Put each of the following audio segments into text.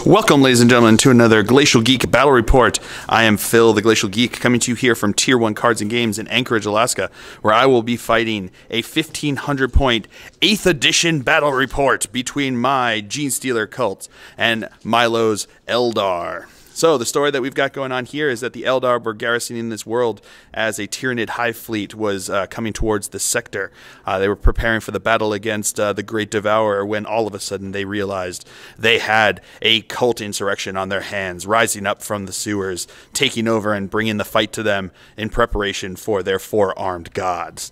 Welcome, ladies and gentlemen, to another Glacial Geek Battle Report. I am Phil, the Glacial Geek, coming to you here from Tier 1 Cards and Games in Anchorage, Alaska, where I will be fighting a 1,500-point 8th edition battle report between my Genestealer Cult and Milo's Eldar. So, the story that we've got going on here is that the Eldar were garrisoning this world as a Tyranid Hive Fleet was coming towards the sector. They were preparing for the battle against the Great Devourer when all of a sudden they realized they had a cult insurrection on their hands, rising up from the sewers, taking over and bringing the fight to them in preparation for their four-armed gods.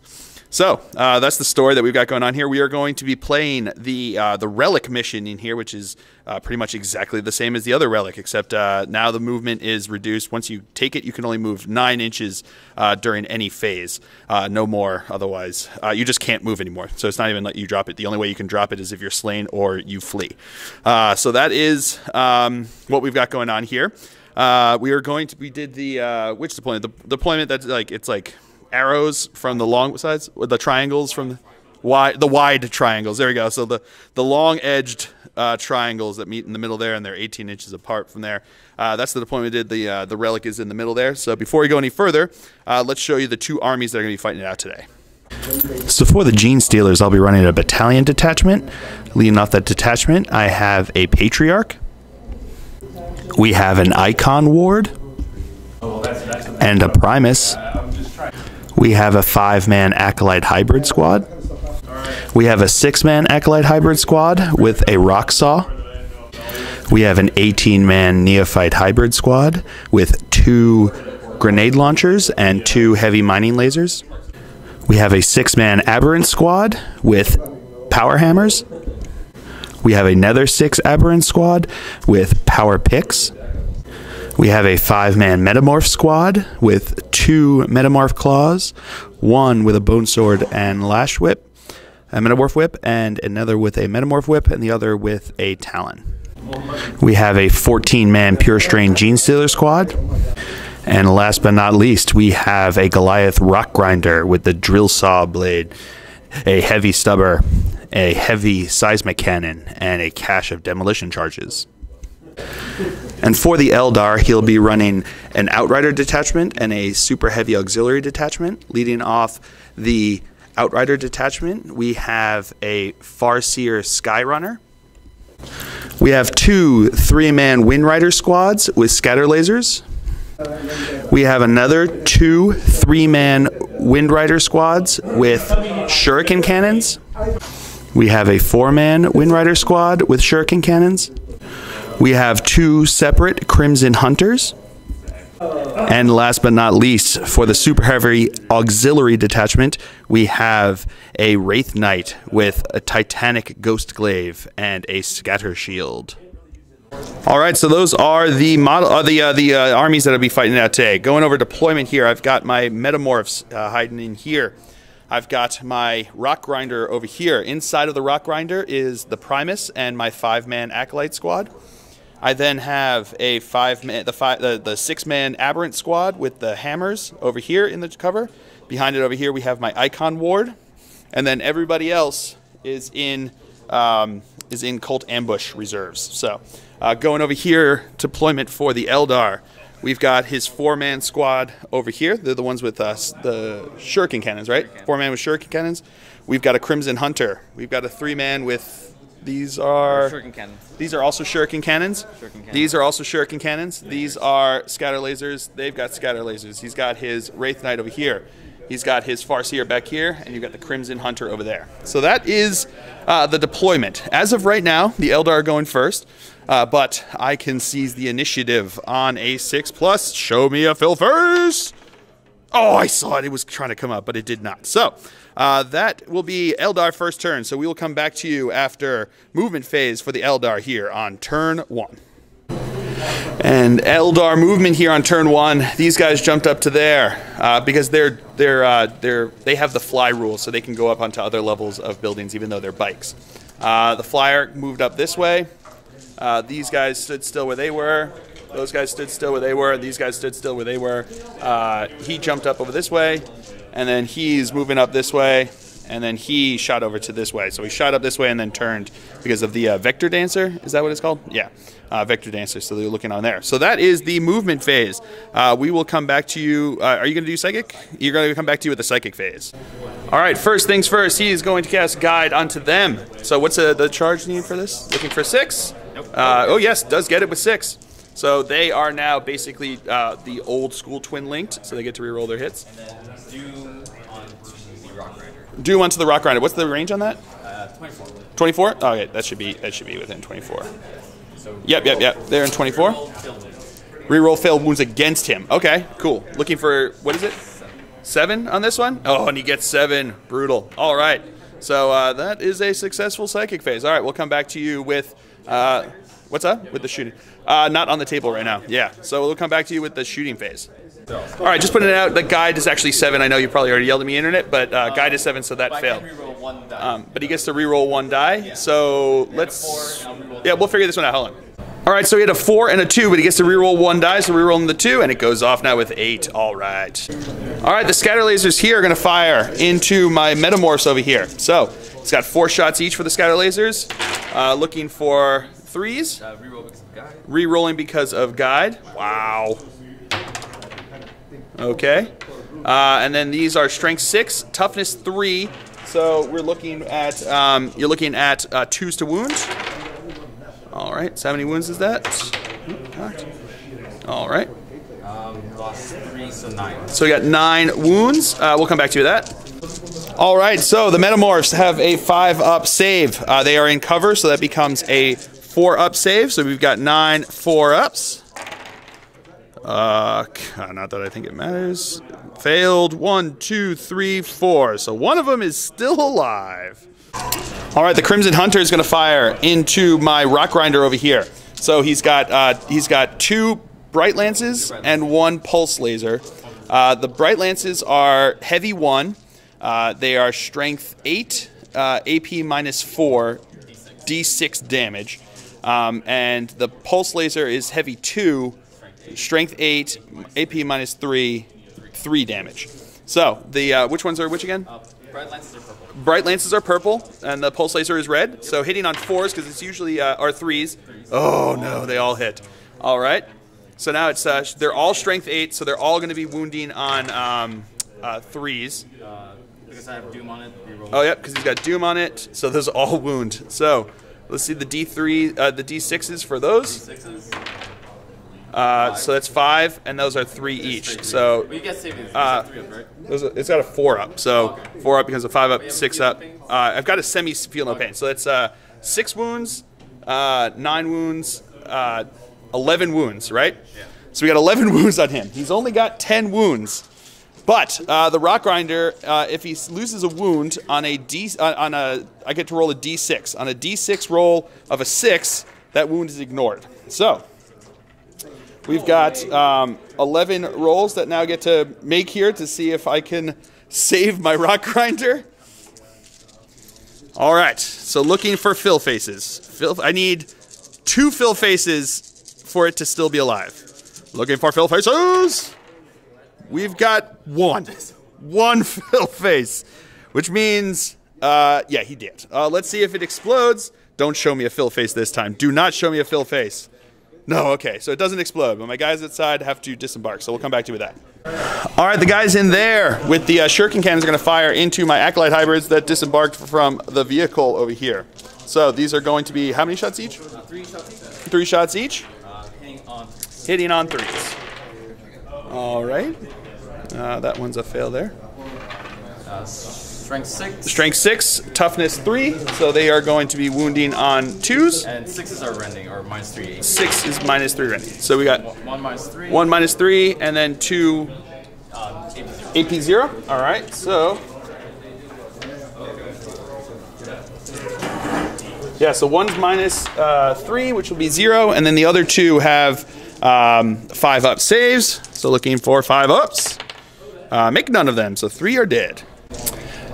So, that's the story that we've got going on here. We are going to be playing the Relic Mission in here, which is pretty much exactly the same as the other Relic, except now the movement is reduced. Once you take it, you can only move 9 inches during any phase. No more, otherwise. You just can't move anymore, so it's not even letting you drop it. The only way you can drop it is if you're slain or you flee. So that is what we've got going on here. We did the, which deployment? The deployment that's like, it's like arrows from the long sides, or the triangles from the wide triangles. There we go. So the long-edged triangles that meet in the middle there, and they're 18 inches apart from there. That's the deployment we did. The relic is in the middle there. So before we go any further, let's show you the 2 armies that are going to be fighting it out today. So for the Genestealers, I'll be running a battalion detachment. Leading off that detachment, I have a Patriarch. We have an Icon Ward and a Primus. We have a 5-man Acolyte Hybrid Squad. We have a 6-man Acolyte Hybrid Squad with a Rock Saw. We have an 18-man Neophyte Hybrid Squad with 2 grenade launchers and 2 heavy mining lasers. We have a 6-man Aberrant Squad with power hammers. We have another 6 Aberrant Squad with power picks. We have a 5-man Metamorph Squad with 2 Metamorph Claws, 1 with a Bone Sword and Lash Whip, a Metamorph Whip, and another with a Metamorph Whip, and the other with a Talon. We have a 14-man Pure Strain Genestealer Squad, and last but not least, we have a Goliath Rock Grinder with the Drill Saw Blade, a Heavy Stubber, a Heavy Seismic Cannon, and a cache of Demolition Charges. And for the Eldar, he'll be running an Outrider detachment and a super heavy auxiliary detachment. Leading off the Outrider detachment, we have a Farseer Skyrunner. We have 2 3-man Windrider squads with scatter lasers. We have another 2 3-man Windrider squads with shuriken cannons. We have a 4-man Windrider squad with shuriken cannons. We have 2 separate Crimson Hunters. And last but not least, for the super heavy auxiliary detachment, we have a Wraith Knight with a Titanic Ghost Glaive and a Scatter Shield. All right, so those are the armies that I'll be fighting out today. Going over deployment here, I've got my Metamorphs hiding in here. I've got my Rock Grinder over here. Inside of the Rock Grinder is the Primus and my 5-man Acolyte Squad. I then have a 6-man Aberrant Squad with the hammers over here in the cover. Behind it over here we have my Icon Ward, and then everybody else is in Cult Ambush reserves. So going over here, deployment for the Eldar. We've got his 4-man squad over here. They're the ones with the shuriken cannons, right? 4-man with shuriken cannons. We've got a Crimson Hunter. We've got a 3-man with. These are shuriken cannons. These are also shuriken cannons. These are also shuriken cannons. These are scatter lasers. They've got scatter lasers. He's got his Wraith Knight over here. He's got his Farseer back here, and you've got the Crimson Hunter over there. So that is the deployment. As of right now, the Eldar are going first, but I can seize the initiative on a 6+. Show me a Phil first. Oh, I saw it. It was trying to come up, but it did not. So that will be Eldar first turn. So we will come back to you after movement phase for the Eldar here on turn 1. And Eldar movement here on turn 1. These guys jumped up to there because they have the fly rule, so they can go up onto other levels of buildings even though they're bikes. The flyer moved up this way. These guys stood still where they were. Those guys stood still where they were. These guys stood still where they were. He jumped up over this way, and then he's moving up this way, and then he shot over to this way. So he shot up this way and then turned because of the Vector Dancer. Is that what it's called? Yeah, Vector Dancer. So they're looking on there. So that is the movement phase. We will come back to you. Are you going to do Psychic? You're going to come back to you with the Psychic phase. All right, first things first, he is going to cast Guide onto them. So what's the charge need for this? Looking for 6? Nope. Oh, yes, does get it with 6. So they are now basically the old school twin linked, so they get to reroll their hits. And then Doom onto the Rock Rider. Doom onto the Rock Rider. What's the range on that? 24. 24? Oh, okay, that should be within 24. So Yep. They're in 24. Reroll failed wounds against him. Okay, cool. Looking for, what is it? 7 on this one? Oh, and he gets 7. Brutal. All right. So that is a successful Psychic phase. All right, we'll come back to you with, what's up? With the shooting. Not on the table right now. Yeah, so we'll come back to you with the shooting phase. All right, just putting it out. The Guide is actually 7. I know you probably already yelled at me, Internet, but Guide is 7, so that failed. But he gets to reroll 1 die. Yeah. So let's. Yeah, we'll figure this one out. Hold on. All right, so he had a 4 and a 2, but he gets to reroll 1 die, so rerolling the 2, and it goes off now with 8. All right. All right, the scatter lasers here are going to fire into my metamorphs over here. So it's got 4 shots each for the scatter lasers. Looking for 3s. Rerolling because of Guide. Wow. Okay. And then these are Strength 6, Toughness 3. So we're looking at you're looking at 2s to wound. All right. So how many wounds is that? All right. Lost 3, so 9. So we got 9 wounds. We'll come back to that. All right. So the metamorphs have a 5-up save. They are in cover, so that becomes a 4-up save. So we've got 9 4-ups. Not that I think it matters. Failed. 1, 2, 3, 4. So one of them is still alive. All right, the Crimson Hunter is going to fire into my Rock Grinder over here. So he's got 2 Bright Lances and 1 Pulse Laser. The Bright Lances are heavy 1. They are Strength 8, AP minus 4, D6 damage. And the Pulse Laser is heavy 2. Strength 8, AP minus 3, 3 damage. So the which ones are which again? Bright Lances are purple. Bright Lances are purple, and the Pulse Laser is red. So hitting on 4s because it's usually are 3s. Oh no, they all hit. All right. So now it's they're all Strength 8, so they're all going to be wounding on 3s. Because I have Doom on it. Oh yep, because he's got Doom on it. So those all wound. So let's see the D3, the D6s for those. D6s. So that's 5, and those are 3 each. So you get savings. 3 up, right? It's got a 4-up. So 4-up becomes a 5-up, 6-up. I've got a semi feel no pain. So that's 6 wounds, 9 wounds, 11 wounds, right? Yeah. So we got 11 wounds on him. He's only got 10 wounds. But the Rock Grinder, if he loses a wound on a I get to roll a D6. On a D6 roll of a 6, that wound is ignored. So we've got 11 rolls that now get to make here to see if I can save my Rock Grinder. All right, so looking for fill faces. I need 2 fill faces for it to still be alive. Looking for fill faces. We've got 1. 1 fill face, which means, yeah, he did. Let's see if it explodes. Don't show me a fill face this time. Do not show me a fill face. No, okay, so it doesn't explode, but my guys outside have to disembark, so we'll come back to you with that. All right, the guys in there with the shuriken cannons are going to fire into my Acolyte hybrids that disembarked from the vehicle over here. So these are going to be, how many shots each? 3 shots each. 3 shots each? Hitting on 3s. Hitting on 3s. All right. That one's a fail there. Strength 6. Strength 6, toughness 3, so they are going to be wounding on 2s. And 6s are rending, or minus 3. 6 is minus 3 rending. So we got 1 minus 3. 1 minus 3, and then 2 AP 0. All right, so. Yeah, so 1's minus 3, which will be 0, and then the other 2 have 5-up saves. So looking for 5-ups. Make none of them, so 3 are dead.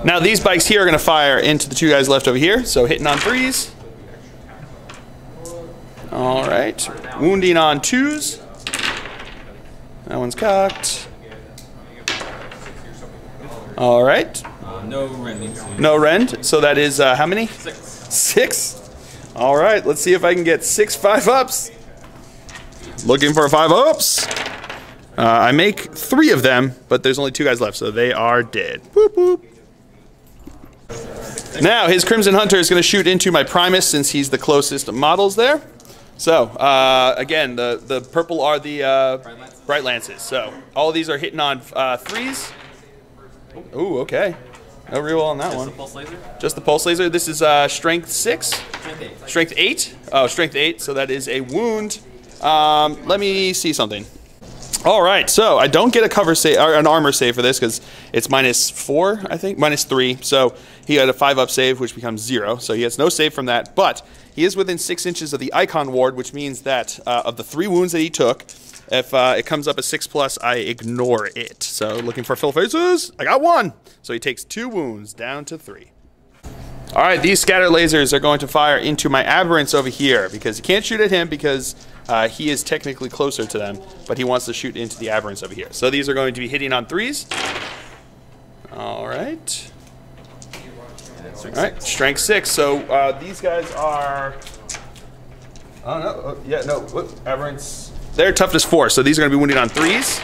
Now these bikes here are going to fire into the 2 guys left over here, so hitting on 3s. All right, wounding on 2s. That one's cocked. All right, No rending. No rend. So that is how many? 6. 6. All right. Let's see if I can get 6 5-ups. Looking for 5-ups. I make 3 of them, but there's only 2 guys left, so they are dead. Boop, boop. Now, his Crimson Hunter is going to shoot into my Primus since he's the closest models there. So, again, the purple are the Bright Lances. So, all of these are hitting on 3s. Ooh, okay. No reroll on that one. Just the pulse laser? Just the pulse laser. This is Strength 6. Strength 8. Strength 8? Oh, Strength 8, so that is a wound. Let me see something. All right, so I don't get a cover save or an armor save for this because it's -4, I think, -3. So he had a 5-up save, which becomes 0. So he has no save from that. But he is within 6 inches of the icon ward, which means that of the 3 wounds that he took, if it comes up as 6+, I ignore it. So looking for fill faces, I got 1. So he takes 2 wounds down to 3. All right, these scatter lasers are going to fire into my aberrants over here because you can't shoot at him because he is technically closer to them, but he wants to shoot into the aberrants over here. So these are going to be hitting on 3s. All right. All right, strength 6. So these guys are. Oh no! Oh, yeah, no. Whoop, aberrants. They're toughness 4, so these are going to be wounding on 3s.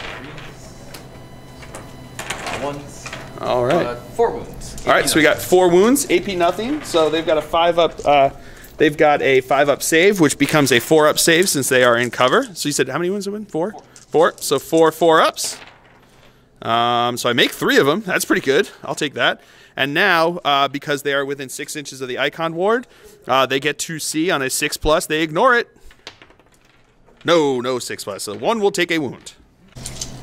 1s. All right. 4 wounds. All right, so we got 4 wounds, AP nothing. So they've got a 5-up. They've got a 5-up save, which becomes a 4-up save since they are in cover. So you said how many wounds have been? 4. 4. So 4 4-ups. So I make 3 of them. That's pretty good. I'll take that. And now, because they are within 6 inches of the icon ward, they get to see on a 6+. They ignore it. No 6+. So 1 will take a wound.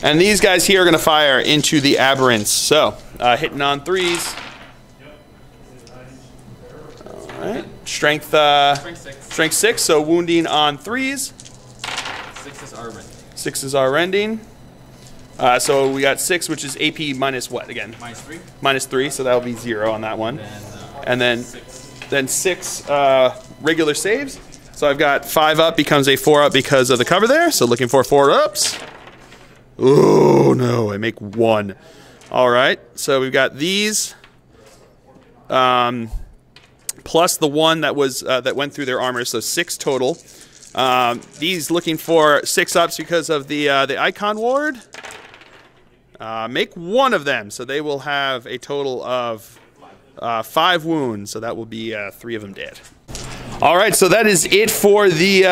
And these guys here are going to fire into the aberrants. So hitting on 3s. Alright, strength 6, so wounding on 3s. 6s are rending. 6s are rending. So we got 6, which is AP minus what again? -3. -3, so that'll be 0 on that one. And then 6 regular saves. So I've got 5-up becomes a 4-up because of the cover there. So looking for 4-ups. Oh no, I make 1. All right, so we've got these. Plus the 1 that was that went through their armor, so 6 total. These looking for 6-ups because of the icon ward. Make 1 of them, so they will have a total of 5 wounds. So that will be 3 of them dead. All right, so that is it for the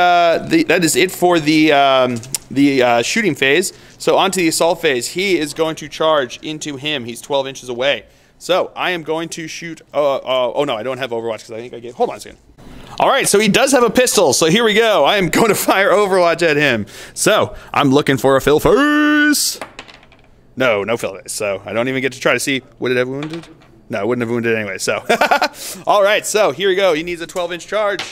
shooting phase. So onto the assault phase. He is going to charge into him. He's 12 inches away. So I am going to shoot. Oh no, I don't have Overwatch because I think I gave. Hold on a second. All right, so he does have a pistol. So here we go. I am going to fire Overwatch at him. So I'm looking for a fill face. No fill face. So I don't even get to try to see. Would it have wounded? No, it wouldn't have wounded anyway. So all right. So here we go. He needs a 12-inch charge.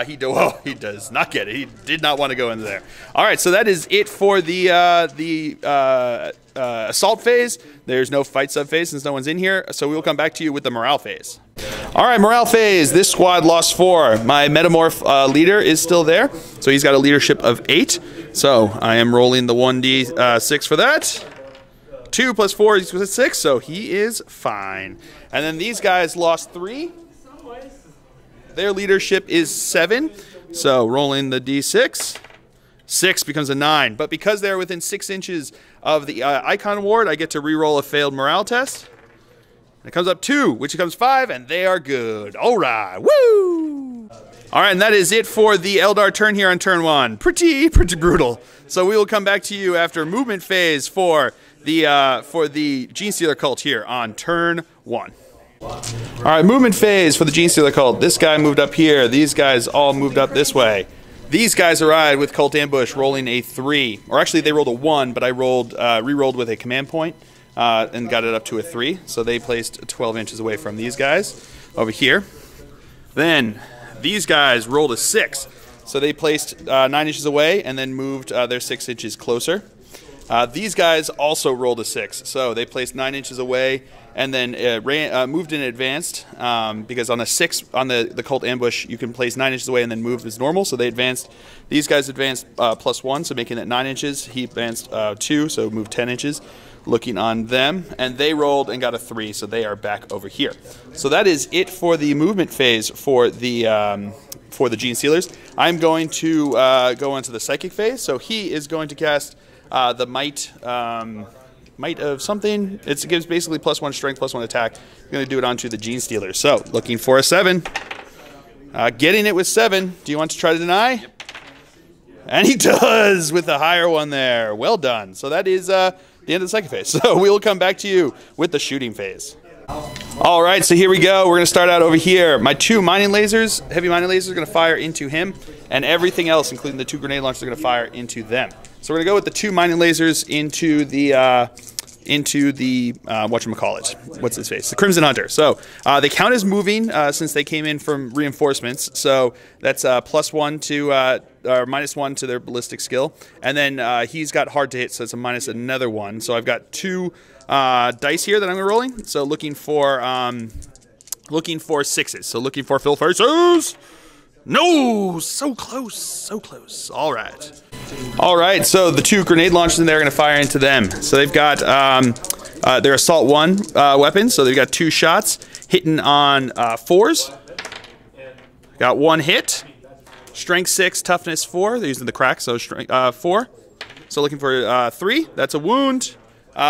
He does not get it. He did not want to go into there. All right, so that is it for the assault phase. There's no fight sub phase since no one's in here, so we will come back to you with the morale phase. All right, morale phase. This squad lost 4. My metamorph leader is still there, so he's got a leadership of 8. So I am rolling the 1d6 for that. 2 plus 4 equals 6, so he is fine. And then these guys lost 3. Their leadership is 7, so rolling the d6. 6 becomes a 9, but because they're within 6 inches of the icon ward, I get to re-roll a failed morale test. And it comes up 2, which becomes 5, and they are good. All right, woo! All right, and that is it for the Eldar turn here on turn 1. Pretty brutal. So we will come back to you after movement phase for the Genestealer Cult here on turn 1. All right, movement phase for the Genestealer Cult. This guy moved up here. These guys all moved up this way. These guys arrived with Cult Ambush rolling a 3. Or actually, they rolled a 1, but I re-rolled with a command point and got it up to a 3. So they placed 12 inches away from these guys over here. Then these guys rolled a 6. So they placed 9 inches away and then moved their 6 inches closer. These guys also rolled a 6. So they placed 9 inches away and then moved and advanced because on a 6 on the Cult Ambush you can place 9 inches away and then move as normal. So they advanced. These guys advanced +1, so making it 9 inches. He advanced 2, so moved 10 inches. looking on them, and they rolled and got a 3, so they are back over here. So that is it for the movement phase for the Genestealers. I'm going to go into the psychic phase. So he is going to cast the might of something. It gives basically +1 strength, +1 attack. I'm going to do it onto the Genestealers. So looking for a 7. Getting it with 7. Do you want to try to deny? Yep. And he does with the higher one there. Well done. So that is the end of the second phase. So we will come back to you with the shooting phase. All right, so here we go. We're going to start out over here. My 2 mining lasers, heavy mining lasers, are going to fire into him, and everything else, including the 2 grenade launchers, are going to fire into them. So we're going to go with the 2 mining lasers into the whatchamacallit. What's his face? The Crimson Hunter. So they count as moving since they came in from reinforcements. So that's +1 to or -1 to their ballistic skill, and then he's got hard to hit, so it's a minus another 1. So I've got 2 dice here that I'm rolling. So looking for 6s. So looking for Phil Farseers. No, so close, so close. All right. All right, so the 2 grenade launchers in there are going to fire into them. So they've got their Assault 1 weapons. So they've got 2 shots hitting on 4s. Got 1 hit. Strength 6, toughness 4. They're using the crack, so strength 4. So looking for 3. That's a wound.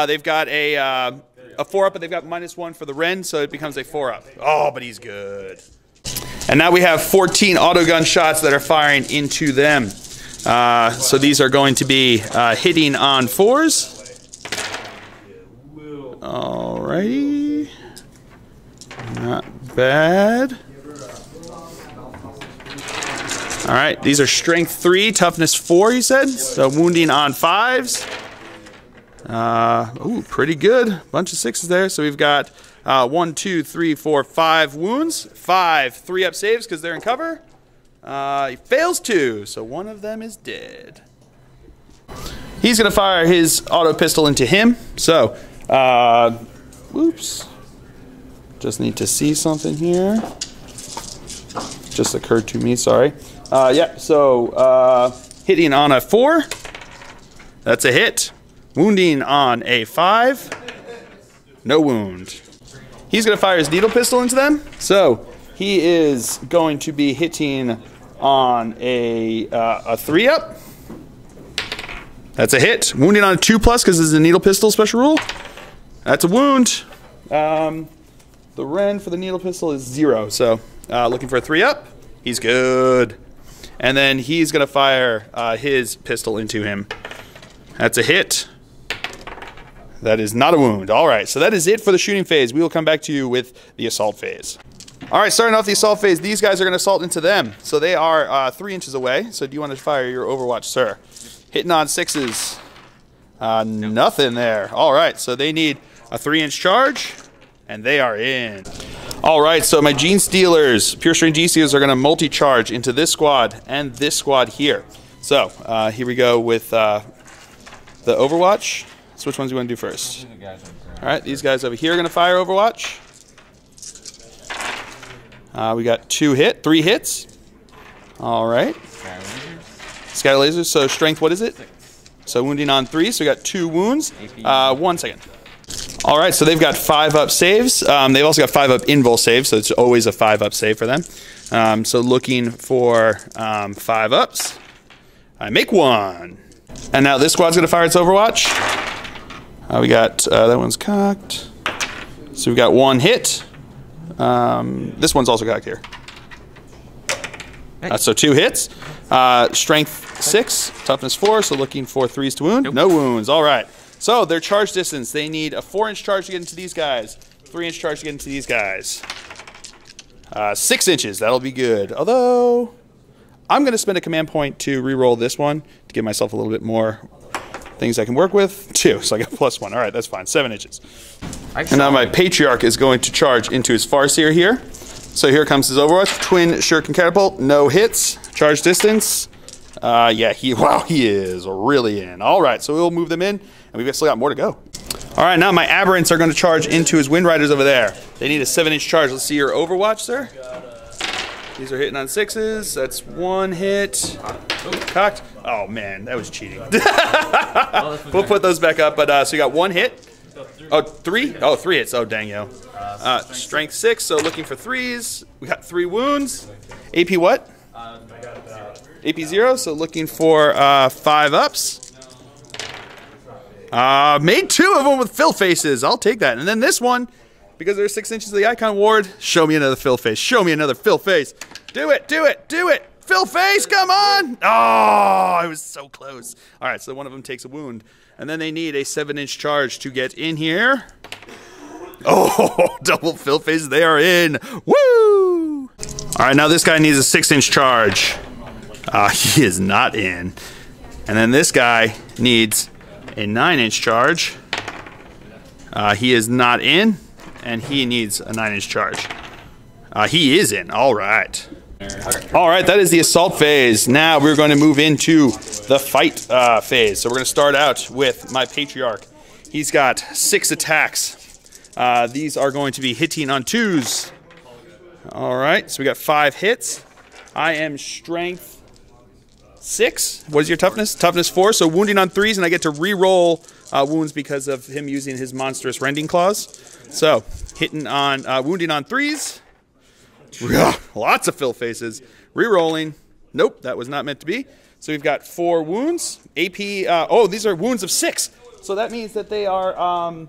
They've got a 4-up, but they've got -1 for the Ren, so it becomes a 4-up. Oh, but he's good. And now we have 14 autogun shots that are firing into them. So these are going to be hitting on 4s. Alrighty. Not bad. Alright, these are strength 3, toughness 4, you said? So wounding on 5s. Ooh, pretty good. Bunch of 6s there. So we've got 1, 2, 3, 4, 5 wounds. 5 3-up saves because they're in cover. He fails 2, so 1 of them is dead. He's going to fire his auto pistol into him. So, whoops. Just need to see something here. Just occurred to me, sorry. Yeah, so hitting on a 4. That's a hit. Wounding on a 5. No wound. He's going to fire his needle pistol into them. So he is going to be hitting on a 3-up. That's a hit. Wounding on a 2+ because this is a needle pistol special rule. That's a wound. The Ren for the needle pistol is 0. So looking for a 3-up. He's good. And then he's going to fire his pistol into him. That's a hit. That is not a wound. All right, so that is it for the shooting phase. We will come back to you with the assault phase. All right, starting off the assault phase, these guys are going to assault into them. So they are 3 inches away. So do you want to fire your Overwatch, sir? Hitting on 6s. Nothing there. All right, so they need a 3-inch charge, and they are in. All right, so my Genestealers, Pure Strength Genestealers, are going to multi-charge into this squad and this squad here. So here we go with the Overwatch. So which ones do you want to do first? All right, these guys over here are going to fire Overwatch. We got 3 hits. All right. Scatter lasers. So strength, what is it? 6. So wounding on 3. So we got 2 wounds. 1 second. All right, so they've got 5-up saves. They've also got 5-up invul saves, so it's always a 5-up save for them. So looking for 5-ups. I make 1. And now this squad's going to fire its Overwatch. We got, that one's cocked. So we've got 1 hit. This one's also cocked here. So 2 hits. Strength 6, toughness 4, so looking for 3s to wound. Nope. No wounds, all right. So their charge distance, they need a 4-inch charge to get into these guys. 3-inch charge to get into these guys. 6 inches, that'll be good. Although, I'm going to spend a command point to re-roll this one to give myself a little bit more things I can work with. 2, so I got +1. All right, that's fine. 7 inches. And now my Patriarch is going to charge into his Farseer here. So here comes his Overwatch. Twin Shuriken Catapult. No hits. Charge distance. Yeah, he is really in. All right, so we'll move them in, and we've still got more to go. All right, now my Aberrants are going to charge into his Wind Riders over there. They need a 7-inch charge. Let's see your Overwatch, sir. These are hitting on 6s. That's 1 hit. Cocked. Oh man, that was cheating. We'll put those back up. But so you got 1 hit. Oh, 3? Oh, 3 hits. Oh, dang yo. Strength 6. So looking for 3s. We got 3 wounds. AP what? AP 0. So looking for 5 ups. Made 2 of them with fill faces. I'll take that. And then this one, because there's 6 inches of the icon ward. Show me another fill face. Show me another fill face. Do it. Do it. Do it. Fill face. Come on. Oh, it was so close. All right. So one of them takes a wound. And then they need a 7-inch charge to get in here. Oh, double fill faces. They are in. Woo! All right. Now this guy needs a 6-inch charge. He is not in. And then this guy needs a 9-inch charge. He is not in. And he needs a 9-inch charge. He is in. All right. All right, that is the assault phase. Now we're going to move into the fight phase. So we're going to start out with my Patriarch. He's got 6 attacks. These are going to be hitting on 2s. All right, so we got 5 hits. I am strength 6. What is your toughness? Toughness 4, so wounding on 3s, and I get to re-roll wounds because of him using his monstrous rending claws. So hitting on wounding on 3s. Lots of fill faces. Rerolling. Nope, that was not meant to be. So we've got 4 wounds. AP. Oh, these are wounds of 6. So that means that they are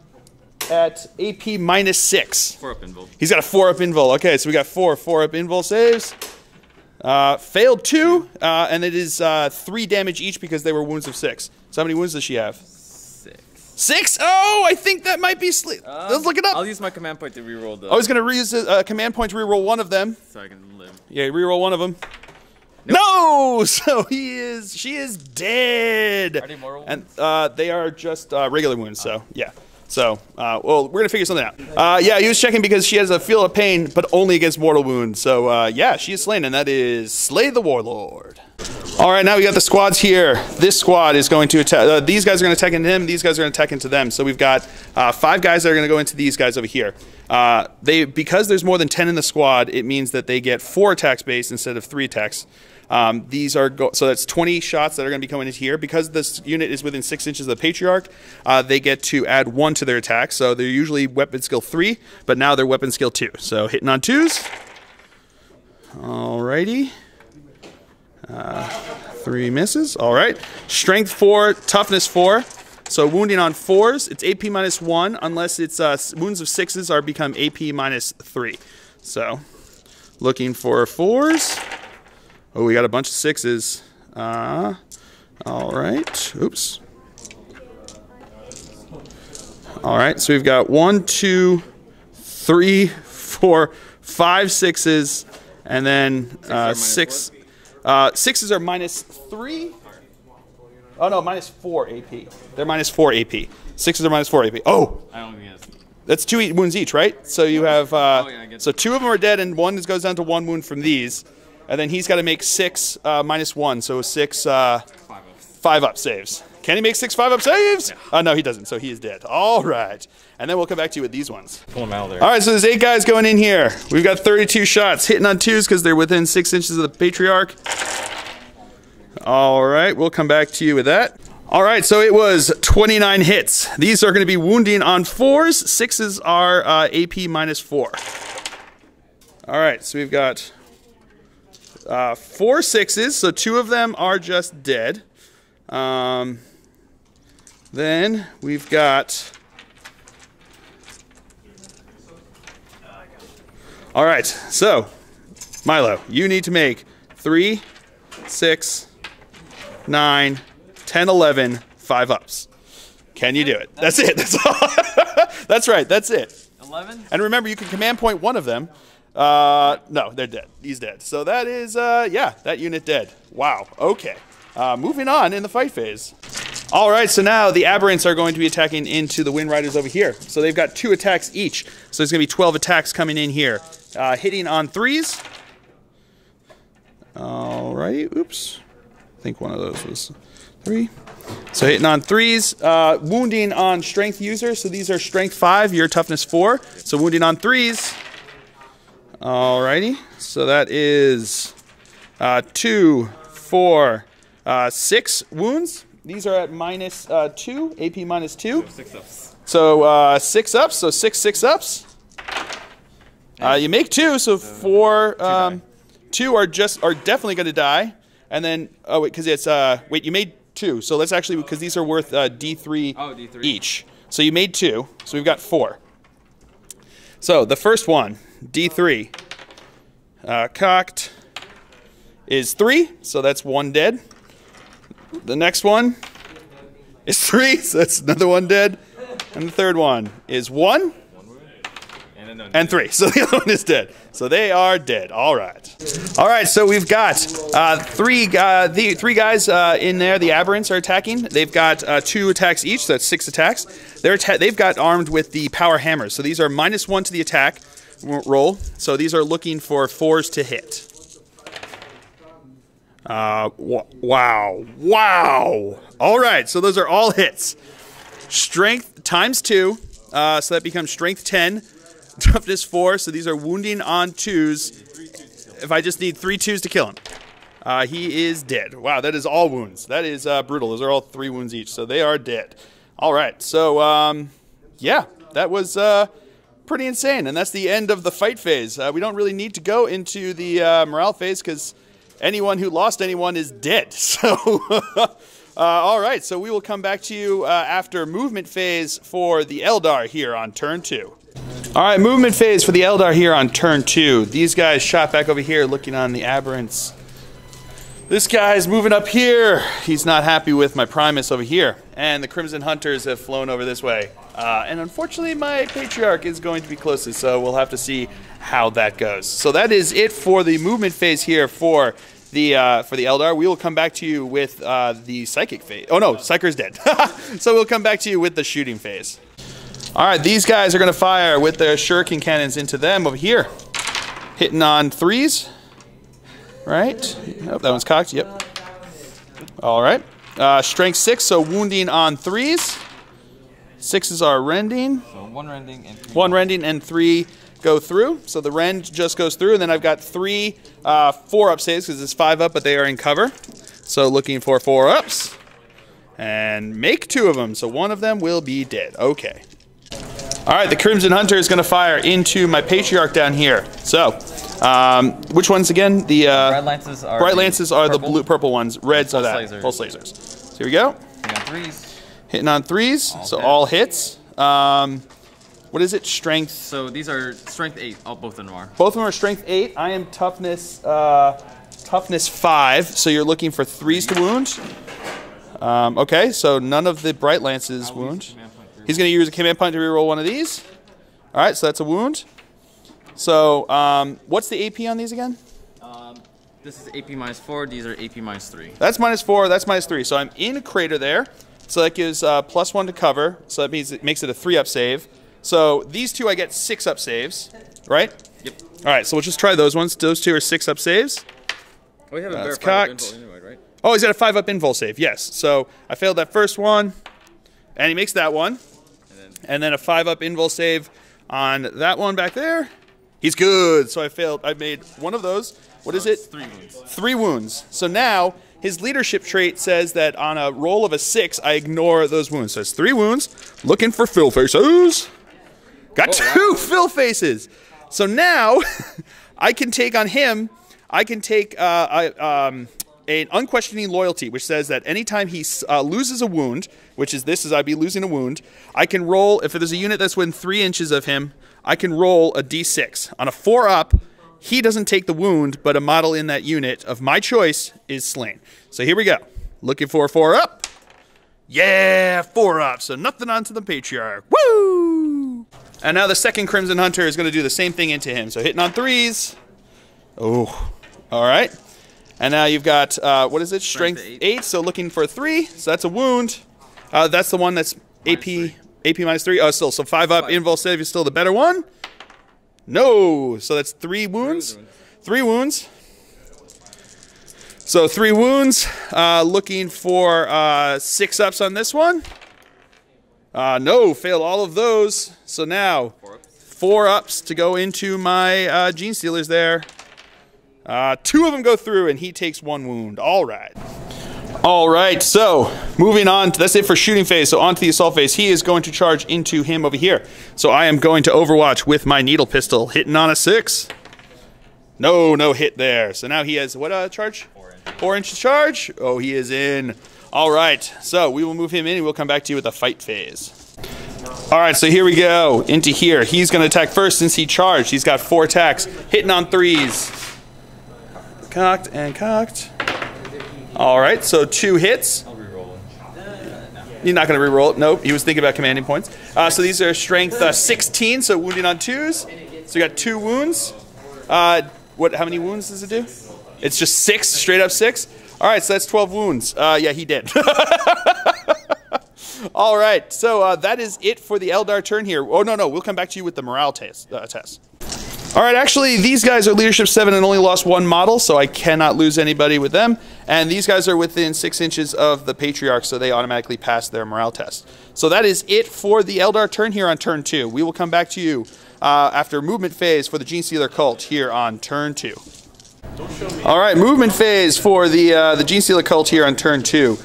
at AP minus 6. 4-up invul. He's got a 4-up invul. Okay, so we got 4-up invul saves. Failed 2, and it is 3 damage each because they were wounds of 6. So how many wounds does she have? 6? Oh, I think that might be let's look it up. I'll use my command point to reroll the... I was going to use a command point to reroll one of them. So I can live. Yeah, reroll one of them. Nope. No! So she is dead. Are they mortal wounds? And they are just regular wounds, so yeah. So, well, we're going to figure something out. Yeah, he was checking because she has a feel of pain, but only against mortal wounds. So, yeah, she is slain, and that is Slay the Warlord. All right, now we got the squads here. This squad is going to attack. These guys are going to attack into him. These guys are going to attack into them. So we've got 5 guys that are going to go into these guys over here. Because there's more than 10 in the squad, it means that they get 4 attacks base instead of 3 attacks. These are so that's 20 shots that are going to be coming into here. Because this unit is within 6 inches of the Patriarch, they get to add 1 to their attack. So they're usually weapon skill 3, but now they're weapon skill 2. So hitting on 2s. Alrighty. 3 misses. All right. Strength 4, toughness 4. So wounding on 4s, it's AP minus 1 unless it's wounds of 6s are become AP minus 3. So looking for 4s. Oh, we got a bunch of 6s. All right. Oops. All right. So we've got 1, 2, 3, 4, 5 6s, and then 6. 6s are minus 3. Oh no, minus 4 AP. They're minus 4 AP. 6s are minus 4 AP. Oh, I don't think that's 2 wounds each, right? So you have so 2 of them are dead, and 1 goes down to 1 wound from these, and then he's got to make 6 minus 1, so 6 5-up saves. Can he make 6 5-up saves? Yeah. No, he doesn't. So he is dead. All right, and then we'll come back to you with these ones. Pull him out there. All right, so there's 8 guys going in here. We've got 32 shots hitting on 2s because they're within 6 inches of the Patriarch. All right, we'll come back to you with that. All right, so it was 29 hits. These are going to be wounding on 4s. 6s are AP minus 4. All right, so we've got 4 6s, so 2 of them are just dead. Then we've got... All right, so Milo, you need to make 3, 6, 9, 10, 11, 5-ups. Can you do it? That's it. That's all. That's right. That's it. 11? And remember, you can command point 1 of them. No, they're dead. He's dead. So that is, yeah, that unit dead. Wow. Okay. Moving on in the fight phase. All right, so now the Aberrants are going to be attacking into the Wind Riders over here. So they've got 2 attacks each. So there's going to be 12 attacks coming in here. Hitting on 3s. All right. Oops. I think one of those was 3. So hitting on 3s. Wounding on Strength user. So these are Strength 5, your Toughness 4. So wounding on 3s. All righty. So that is 2, 4, 6 wounds. These are at -2, AP -2. 6 ups. So 6 ups, so 6 ups. You make 2, so 4. 2 are definitely going to die, and then because it's wait, you made 2, so let's actually, because these are worth D3, D3 each. So you made 2, so we've got 4. So the first one, D3, cocked, is 3, so that's 1 dead. The next one is 3, so that's another 1 dead. And the third one is 1 and 3, so the other one is dead. So they are dead. All right. All right, so we've got 3 guys in there. The aberrants are attacking. They've got 2 attacks each, so that's 6 attacks. They've got armed with the power hammers. So these are -1 to the attack roll. So these are looking for 4s to hit. Wow. All right, so those are all hits. Strength ×2, so that becomes strength 10. Toughness 4, so these are wounding on 2s. If I just need 3 2s to kill him. He is dead. Wow, that is all wounds. That is brutal. Those are all 3 wounds each, so they are dead. All right, so yeah, that was pretty insane, and that's the end of the fight phase. We don't really need to go into the morale phase because anyone who lost anyone is dead. So, all right, so we will come back to you after movement phase for the Eldar here on turn 2. All right, movement phase for the Eldar here on turn 2. These guys shot back over here looking on the aberrants. This guy's moving up here. He's not happy with my Primus over here. And the Crimson Hunters have flown over this way. And unfortunately, my Patriarch is going to be closest, so we'll have to see how that goes. So that is it for the movement phase here for the Eldar. We will come back to you with the Psychic phase. Oh no, Psyker's dead. So we'll come back to you with the shooting phase. All right, these guys are going to fire with their shuriken cannons into them over here. Hitting on 3s. Right? Oh, that one's cocked. Yep. All right. Strength 6, so wounding on 3s. 6s are rending. So 1 rending and 3. 1 rending and 3 go through. So the rend just goes through, and then I've got 3 4-up saves because it's 5 up, but they are in cover. So looking for 4-ups. And make 2 of them, so 1 of them will be dead. Okay. All right, the Crimson Hunter is going to fire into my Patriarch down here. So, which ones again? The Bright Lances are the blue, purple ones. Reds are that. Pulse lasers. So here we go. Hitting on 3s, so all hits. What is it? Strength. So these are strength 8. Oh, both of them are. Both of them are strength 8. I am toughness 5. So you're looking for 3s to wound. Okay, so none of the Bright Lances wound. He's going to use a command point to reroll 1 of these. All right, so that's a wound. So what's the AP on these again? This is AP -4. These are AP -3. That's -4. That's -3. So I'm in a crater there. So that gives +1 to cover. So that means it makes it a 3-up save. So these 2 I get 6-up saves, right? Yep. All right, so we'll just try those ones. Those 2 are 6-up saves. Oh, we have a That's verified cocked. anyway, right? Oh, he's got a 5-up invul save. Yes. So I failed that first one, and he makes that one. And then a 5-up invul save on that one back there. He's good. So I failed. I made 1 of those. What is it? 3 wounds. 3 wounds. So now his leadership trait says that on a roll of a 6, I ignore those wounds. So it's 3 wounds. Looking for fill faces. Got 2 fill faces. So now I can take on him. I can take an unquestioning loyalty, which says that anytime he loses a wound, which is this, is I'd be losing a wound, I can roll, if there's a unit that's within 3 inches of him, I can roll a d6. On a 4-up, he doesn't take the wound, but a model in that unit of my choice is slain. So here we go. Looking for a 4-up. Yeah, 4-up. So nothing onto the Patriarch. Woo! And now the second Crimson Hunter is going to do the same thing into him. So hitting on 3s. Oh, all right. And now you've got, what is it? Strength 8, so looking for a 3. So that's a wound. That's the one that's AP -3. Oh, still, so 5-up, invul save is still the better one. No, so that's 3 wounds. 3 wounds. So 3 wounds. Looking for 6-ups on this one. No, failed all of those. So now 4-ups to go into my Genestealers there. 2 of them go through, and he takes 1 wound. All right. All right, so moving on. That's it for shooting phase. So on to the assault phase. He is going to charge into him over here. So I am going to Overwatch with my needle pistol, hitting on a 6. No hit there. So now he has what charge? 4 inches charge. Oh, he is in. All right, so we will move him in and we'll come back to you with the fight phase. All right, so here we go into here. He's going to attack first since he charged. He's got 4 attacks, hitting on 3s. Cocked and cocked. All right, so 2 hits. I'll re-roll it. You're not going to re-roll it. Nope, he was thinking about commanding points. So these are strength 16, so wounding on 2s. So you got 2 wounds. How many wounds does it do? It's just 6, straight up 6. All right, so that's 12 wounds. Yeah, he did. All right, so that is it for the Eldar turn here. Oh, no, we'll come back to you with the morale test. All right, actually, these guys are leadership 7 and only lost 1 model, so I cannot lose anybody with them. And these guys are within 6 inches of the Patriarch, so they automatically pass their morale test. So that is it for the Eldar turn here on turn 2. We will come back to you after movement phase for the Genestealer Cult here on turn 2. All right, movement phase for the Genestealer Cult here on turn 2.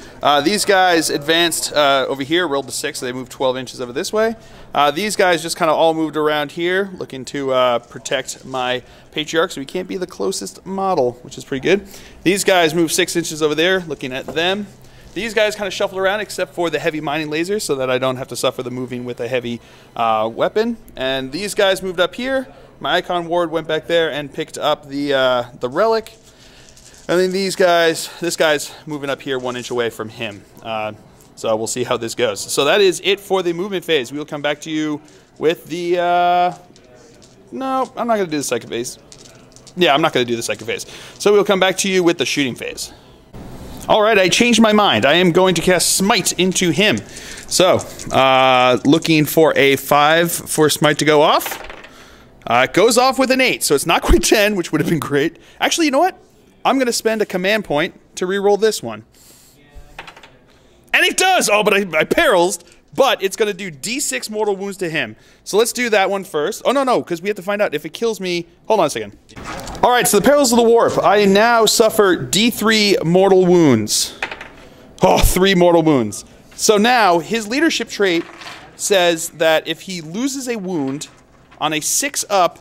These guys advanced over here, rolled to 6, so they moved 12 inches over this way. These guys just kind of all moved around here, looking to protect my Patriarch, so we can't be the closest model, which is pretty good. These guys moved 6 inches over there, looking at them. These guys kind of shuffled around except for the heavy mining laser, so that I don't have to suffer the moving with a heavy weapon. And these guys moved up here. My Icon Ward went back there and picked up the Relic. And then this guy's moving up here 1 inch away from him. So we'll see how this goes. So that is it for the movement phase. We will come back to you with the... No, I'm not going to do the second phase. Yeah, I'm not going to do the second phase. So we'll come back to you with the shooting phase. All right, I changed my mind. I am going to cast Smite into him. So, looking for a 5 for Smite to go off. It goes off with an 8, so it's not quite 10, which would have been great. Actually, you know what? I'm going to spend a command point to reroll this one. And it does! Oh, but I perils. But it's going to do D6 mortal wounds to him. So let's do that one first. Oh, no, because we have to find out if it kills me. Hold on a second. All right, so the perils of the warp. I now suffer D3 mortal wounds. Oh, 3 mortal wounds. So now his leadership trait says that if he loses a wound on a 6 up,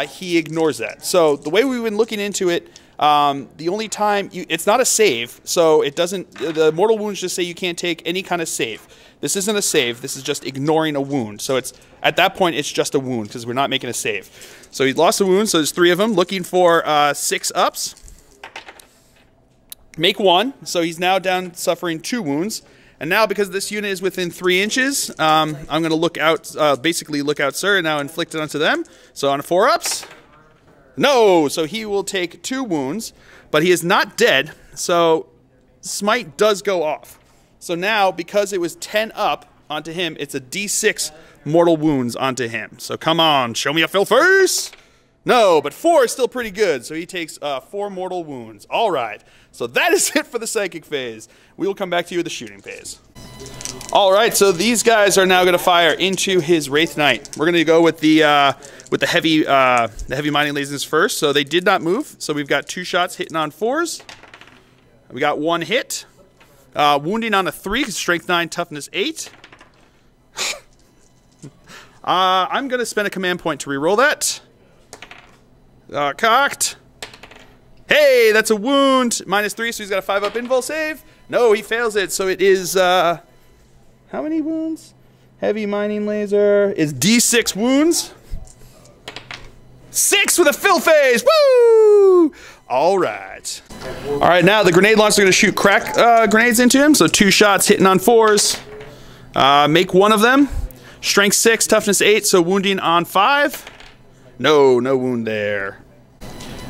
he ignores that. So the way we've been looking into it, the only time it's not a save, so it doesn't. The mortal wounds just say you can't take any kind of save. This isn't a save. This is just ignoring a wound. So it's at that point it's just a wound because we're not making a save. So he lost a wound. So there's 3 of them. Looking for 6 ups. Make 1. So he's now down suffering 2 wounds. And now because this unit is within 3 inches, I'm going to look out. Basically look out, sir, and now inflict it onto them. So on 4 ups. No, so he will take 2 wounds, but he is not dead, so Smite does go off. So now, because it was 10 up onto him, it's a D6 mortal wounds onto him. So come on, show me a fill first. No, but 4 is still pretty good, so he takes 4 mortal wounds. All right, so that is it for the psychic phase. We will come back to you with the shooting phase. All right, so these guys are now going to fire into his Wraith Knight. We're going to go with the heavy mining lasers first. So they did not move. So we've got 2 shots hitting on 4s. We got 1 hit, wounding on a 3, strength 9, toughness 8. I'm going to spend a command point to reroll that. Cocked. Hey, that's a wound. -3, so he's got a 5 up invul save. No, he fails it. So it is. How many wounds? Heavy mining laser is D6 wounds. 6 with a fill phase. Woo! All right. All right, now the grenade launchers are going to shoot crack grenades into him. So 2 shots hitting on 4s. Make 1 of them. Strength 6, toughness 8, so wounding on 5. No wound there.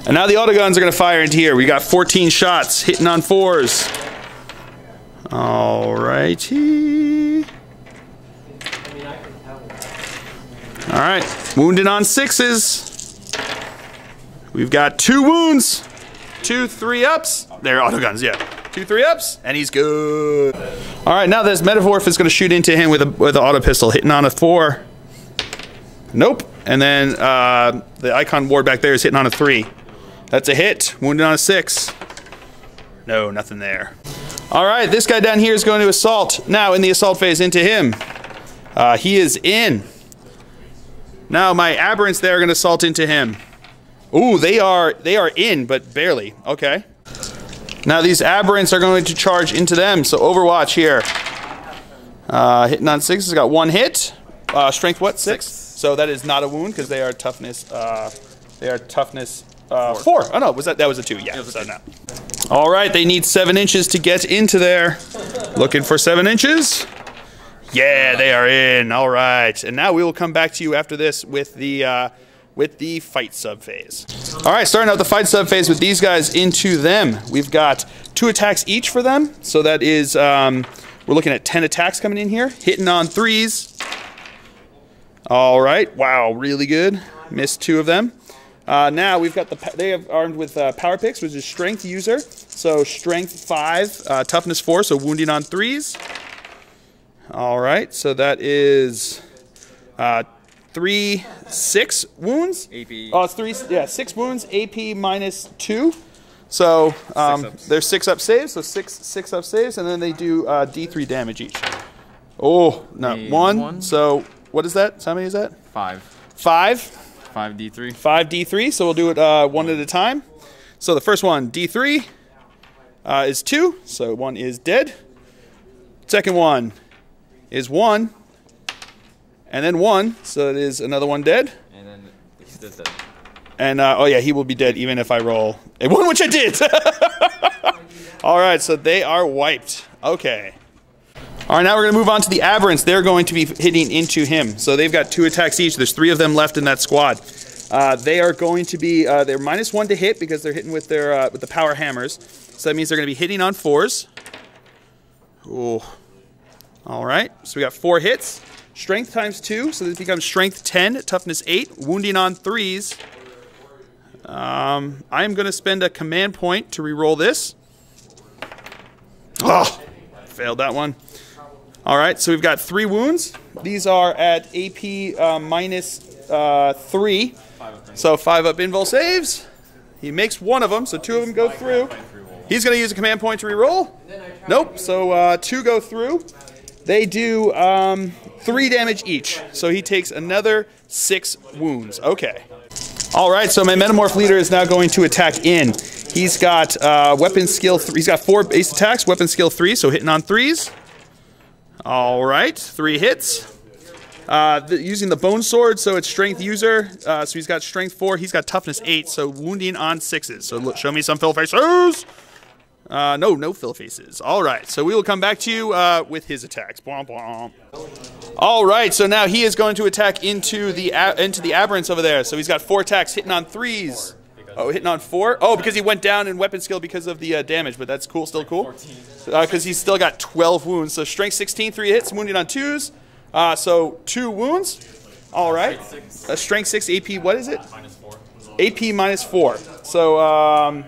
And now the autoguns are going to fire into here. We got 14 shots hitting on 4s. All righty. All right, wounded on 6s. We've got 2 wounds. 2 3-ups. They're autoguns, yeah. 2 3-ups, and he's good. All right, now this Metaphorf is going to shoot into him with an auto pistol, hitting on a 4. Nope. And then the Icon Ward back there is hitting on a 3. That's a hit. Wounded on a 6. No, nothing there. All right, this guy down here is going to assault. Now in the assault phase into him. He is in. Now my aberrants there are going to assault into him. Ooh, they are in, but barely. Okay. Now these aberrants are going to charge into them. So Overwatch here. Hitting on 6 has got 1 hit. Strength what? 6. So that is not a wound because they are toughness. They are toughness 4. Oh no, that was a 2? Yeah. So no. All right, they need 7 inches to get into there. Looking for 7 inches. Yeah, they are in. All right, and now we will come back to you after this with the fight sub phase. All right, starting out the fight sub phase with these guys into them. We've got 2 attacks each for them. So that is we're looking at 10 attacks coming in here, hitting on 3s. All right, wow, really good. Missed 2 of them. Now we've got they have armed with power picks, which is strength user. So strength 5, toughness 4, so wounding on 3s. All right, so that is 6 wounds. AP. Oh, it's 6 wounds. AP minus 2. So they're 6 up saves. So 6 up saves, and then they do D3 damage each. Oh no, 1. So what is that? So how many is that? 5. 5d3. 5d3. So we'll do it 1 at a time. So the first one, D3, is 2. So 1 is dead. Second one is 1. And then 1. So it is another 1 dead. And then he's dead. And oh yeah, he will be dead even if I roll a 1, which I did. All right, so they are wiped. Okay. All right, now we're going to move on to the aberrants. They're going to be hitting into him. So they've got 2 attacks each. There's 3 of them left in that squad. They are going to be they're -1 to hit because they're hitting with their with the power hammers. So that means they're going to be hitting on 4s. Ooh. All right. So we got 4 hits. Strength times 2, so this becomes strength 10, toughness 8, wounding on 3s. I am going to spend a command point to reroll this. Oh, failed that one. All right, so we've got 3 wounds. These are at AP minus 3. So 5 up invul saves. He makes 1 of them, so 2 of them go through. He's going to use a command point to reroll. Nope, so 2 go through. They do 3 damage each, so he takes another 6 wounds. Okay. All right, so my Metamorph leader is now going to attack in. He's got weapon skill 3. He's got 4 base attacks, weapon skill 3, so hitting on 3s. All right, 3 hits. Using the bone sword, so it's strength user. So he's got strength 4. He's got toughness 8, so wounding on 6s. So look, show me some fill faces. No fill faces. All right, so we will come back to you with his attacks. Bwomp, bwomp. All right, so now he is going to attack into the aberrants over there. So he's got 4 attacks, hitting on 3s. Oh, hitting on 4? Oh, because he went down in weapon skill because of the damage, but that's cool, still cool. Because he's still got 12 wounds. So strength 16, 3 hits, wounding on 2s. So 2 wounds. All right. Strength 6, AP, what is it? AP minus 4. So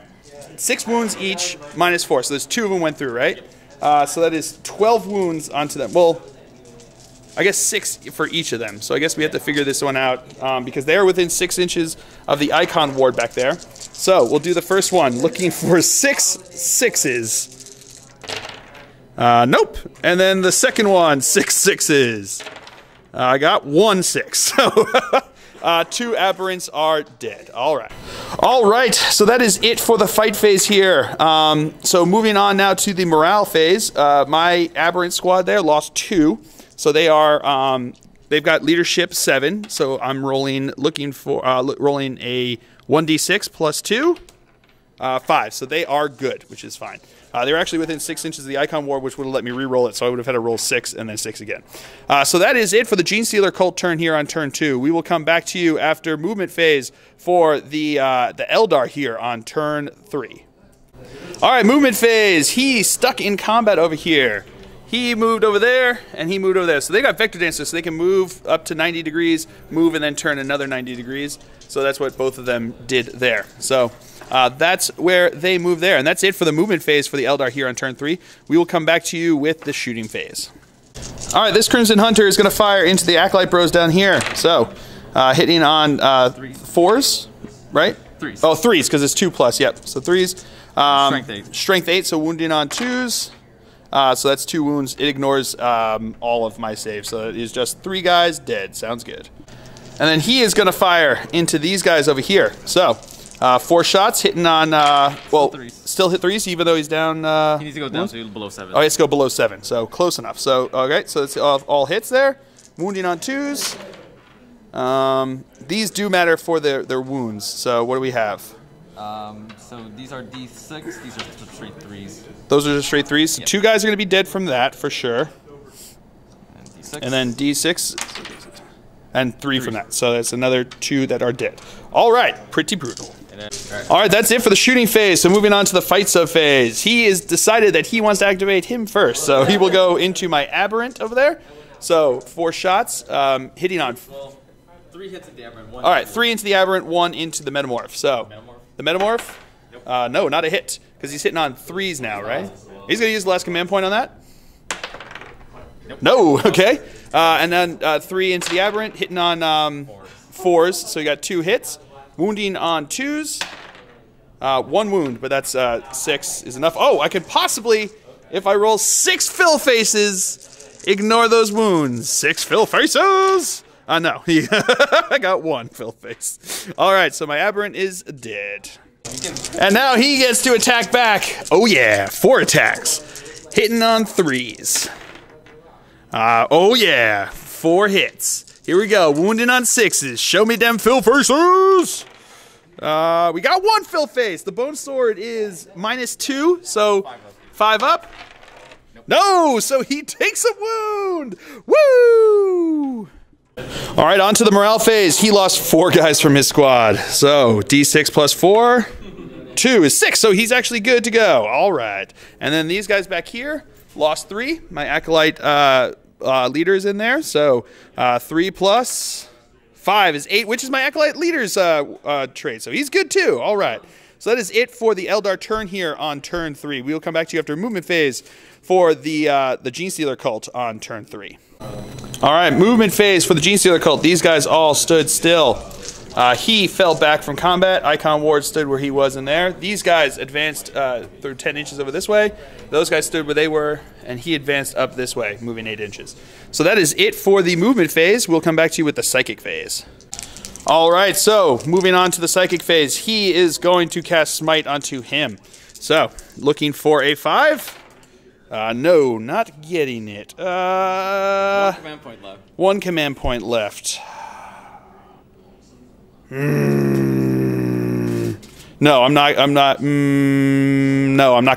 6 wounds each, minus 4. So there's 2 of them went through, right? So that is 12 wounds onto them. Well, I guess 6 for each of them. So I guess we have to figure this one out because they are within 6 inches of the icon ward back there. So we'll do the first one, looking for 6 6s. Nope. And then the second one, 6 6s. I got 1 6. So 2 aberrants are dead. All right. All right. So that is it for the fight phase here. So moving on now to the morale phase. My aberrant squad there lost 2. So they are they've got leadership 7. So I'm rolling rolling a 1d6 plus 2, 5. So they are good, which is fine. They're actually within 6 inches of the icon ward, which would have let me re-roll it, so I would have had to roll 6 and then 6 again. So that is it for the Genestealer Cult turn here on turn 2. We will come back to you after movement phase for the Eldar here on turn 3. All right, movement phase. He's stuck in combat over here. He moved over there, and he moved over there. So they got Vector Dancers, so they can move up to 90 degrees, move, and then turn another 90 degrees. So that's what both of them did there. So that's where they move there. And that's it for the movement phase for the Eldar here on turn 3. We will come back to you with the shooting phase. All right, this Crimson Hunter is going to fire into the Acolyte Bros down here. So hitting on 4s, right? 3s. Oh, 3s, because it's 2+, yep. So 3s. Strength 8. Strength 8, so wounding on 2s. So that's 2 wounds. It ignores all of my saves. So it is just 3 guys dead. Sounds good. And then he is going to fire into these guys over here. So 4 shots hitting on, still hit 3s even though he's down. He needs to go down to below 7. Oh, he has to go below 7. So close enough. So, okay, so it's all hits there. Wounding on 2s. These do matter for their wounds. So what do we have? So these are D6, these are just straight 3s. Those are just straight 3s. Yep. 2 guys are going to be dead from that for sure. And D6. And then D6 and 3 from that. So that's another 2 that are dead. All right, pretty brutal. All right, that's it for the shooting phase. So moving on to the fight sub phase. He has decided that he wants to activate him first. So he will go into my aberrant over there. So 4 shots, hitting on. Well, 3 hits at the aberrant. 1 all right, 3 into the aberrant, 1 into the metamorph. So the metamorph, no, not a hit because he's hitting on 3s now, right? He's gonna use the last command point on that. No, okay. And then 3 into the aberrant, hitting on 4s. So you got 2 hits, wounding on 2s. 1 wound, but that's 6 is enough. Oh, I could possibly, if I roll 6 fill faces. Ignore those wounds. 6 fill faces! No, I got 1 fill face. Alright, so my aberrant is dead. And now he gets to attack back. Oh yeah, 4 attacks. Hitting on 3s. Oh yeah, 4 hits. Here we go, wounding on 6s. Show me them fill faces! We got 1 fill face. The bone sword is -2, so 5 up. No, so he takes a wound. Woo! All right, on to the morale phase. He lost 4 guys from his squad. So D6 plus 4, 2 is 6. So he's actually good to go. All right. And then these guys back here lost 3. My acolyte leader's in there. So 3 plus 5 is 8, which is my acolyte leader's trait. So he's good too. All right. So that is it for the Eldar turn here on turn 3. We will come back to you after movement phase for the Genestealer Cult on turn 3. All right, movement phase for the Genestealer Cult. These guys all stood still. He fell back from combat. Icon Ward stood where he was in there. These guys advanced through 10 inches over this way. Those guys stood where they were, and he advanced up this way, moving 8 inches. So that is it for the movement phase. We'll come back to you with the psychic phase. All right, so moving on to the psychic phase. He is going to cast Smite onto him. So, looking for a 5. No, not getting it. 1 command point left. 1 command point left. No, I'm not going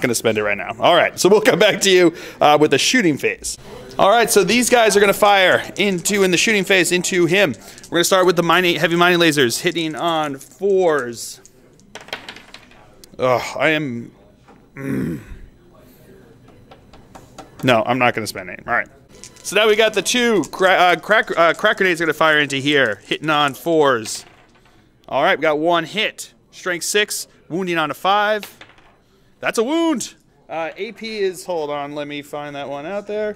to spend it right now. All right, so we'll come back to you with the shooting phase. All right, so these guys are going to fire in the shooting phase into him. We're going to start with the heavy mining lasers, hitting on 4s. Ugh, I am... No, I'm not going to spend it. All right. So now we got the 2 crack grenades going to fire into here, hitting on 4s. All right, we got 1 hit. Strength 6, wounding on a 5. That's a wound. AP is, hold on, let me find that one out there.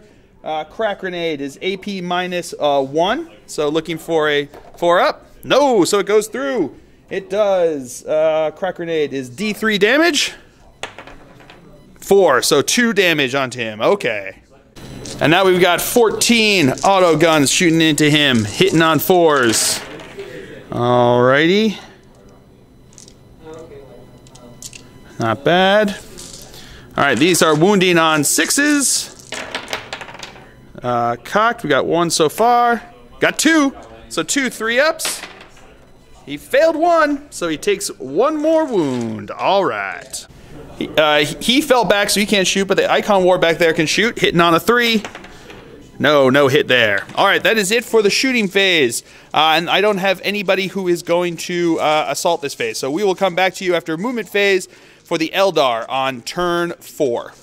Crack grenade is AP -1, so looking for a 4 up. No, so it goes through. It does. Crack grenade is D3 damage. 4, so 2 damage onto him. Okay. And now we've got 14 auto guns shooting into him, hitting on 4s. Alrighty. Not bad. Alright, these are wounding on 6s. Cocked, we got 1 so far. Got 2, so 2 3-ups. He failed 1, so he takes 1 more wound. Alright. He fell back, so he can't shoot, but the Icon War back there can shoot, hitting on a 3. No hit there. All right, that is it for the shooting phase. And I don't have anybody who is going to assault this phase. So we will come back to you after movement phase for the Eldar on turn 4.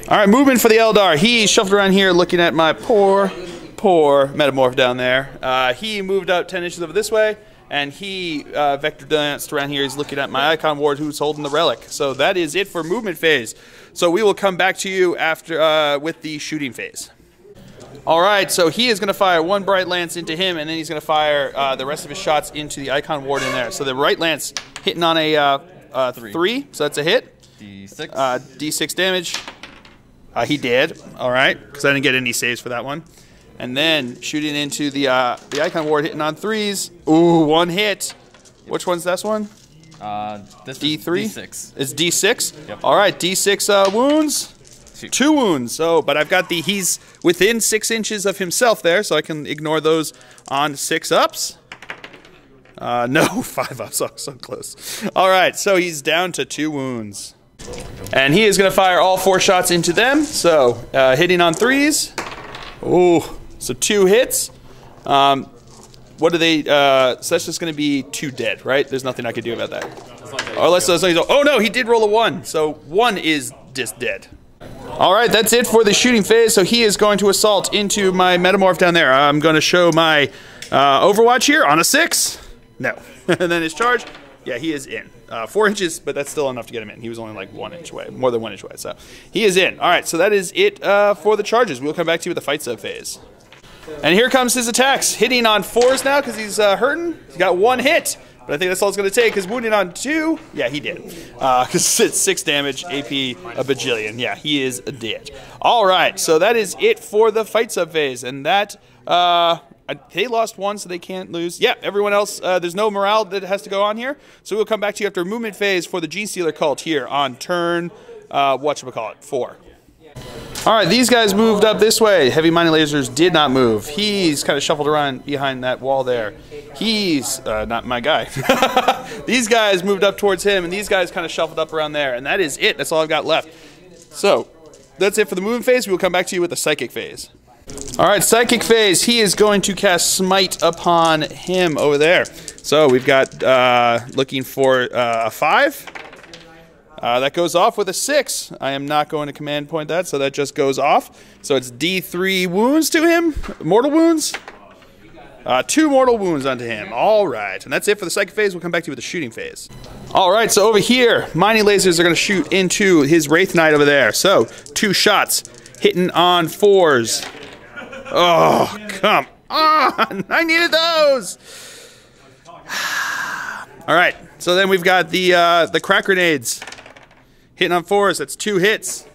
All right, movement for the Eldar. He shuffled around here looking at my poor metamorph down there. He moved up 10 inches over this way. And he vector danced around here. He's looking at my Icon Ward who's holding the relic. So that is it for movement phase. So we will come back to you after with the shooting phase. All right, so he is going to fire 1 bright lance into him, and then he's going to fire the rest of his shots into the Icon Ward in there. So the right lance hitting on a 3, so that's a hit. D6. D6 damage. He did. All right, because I didn't get any saves for that one. And then shooting into the icon ward, hitting on 3s. Ooh, 1 hit. Which one's this one? This D3? is D6. It's D6? Yep. All right, D6 wounds. 2 wounds. So, but I've got he's within 6 inches of himself there, so I can ignore those on 6 ups. No, 5 ups. Oh, so close. All right, so he's down to 2 wounds. And he is going to fire all 4 shots into them. So, hitting on 3s. Ooh, so 2 hits. What are they? So that's just going to be 2 dead, right? There's nothing I can do about that. Oh no, he did roll a 1. So 1 is just dead. All right, that's it for the shooting phase. So he is going to assault into my metamorph down there. I'm going to show my Overwatch here on a 6. No. And then his charge. Yeah, he is in. 4 inches, but that's still enough to get him in. He was only like 1 inch away, more than 1 inch away. So he is in. All right, so that is it for the charges. We'll come back to you with the fight sub phase. And here comes his attacks. Hitting on 4s now because he's hurting. He's got 1 hit, but I think that's all it's going to take. Because wounding on 2, yeah, he did. Because it's 6 damage, AP a bajillion. Yeah, he is dead. All right, so that is it for the fight sub phase. And that, they lost 1, so they can't lose. Yeah, everyone else, there's no morale that has to go on here. So we'll come back to you after movement phase for the Genestealer Cult here on turn, whatchamacallit, 4. All right, these guys moved up this way. Heavy mining lasers did not move. He's kind of shuffled around behind that wall there. He's not my guy. These guys moved up towards him, and these guys kind of shuffled up around there. And that is it. That's all I've got left. So that's it for the movement phase. We will come back to you with the psychic phase. All right, psychic phase. He is going to cast smite upon him over there. So we've got looking for a 5. That goes off with a 6. I am not going to command point that, so that just goes off. So it's D3 wounds to him. Mortal wounds. 2 mortal wounds onto him. All right. And that's it for the psychic phase. We'll come back to you with the shooting phase. All right. So over here, mining lasers are going to shoot into his Wraith Knight over there. So 2 shots. Hitting on 4s. Oh, come on. I needed those. All right. So then we've got the crack grenades. Hitting on 4s, that's 2 hits.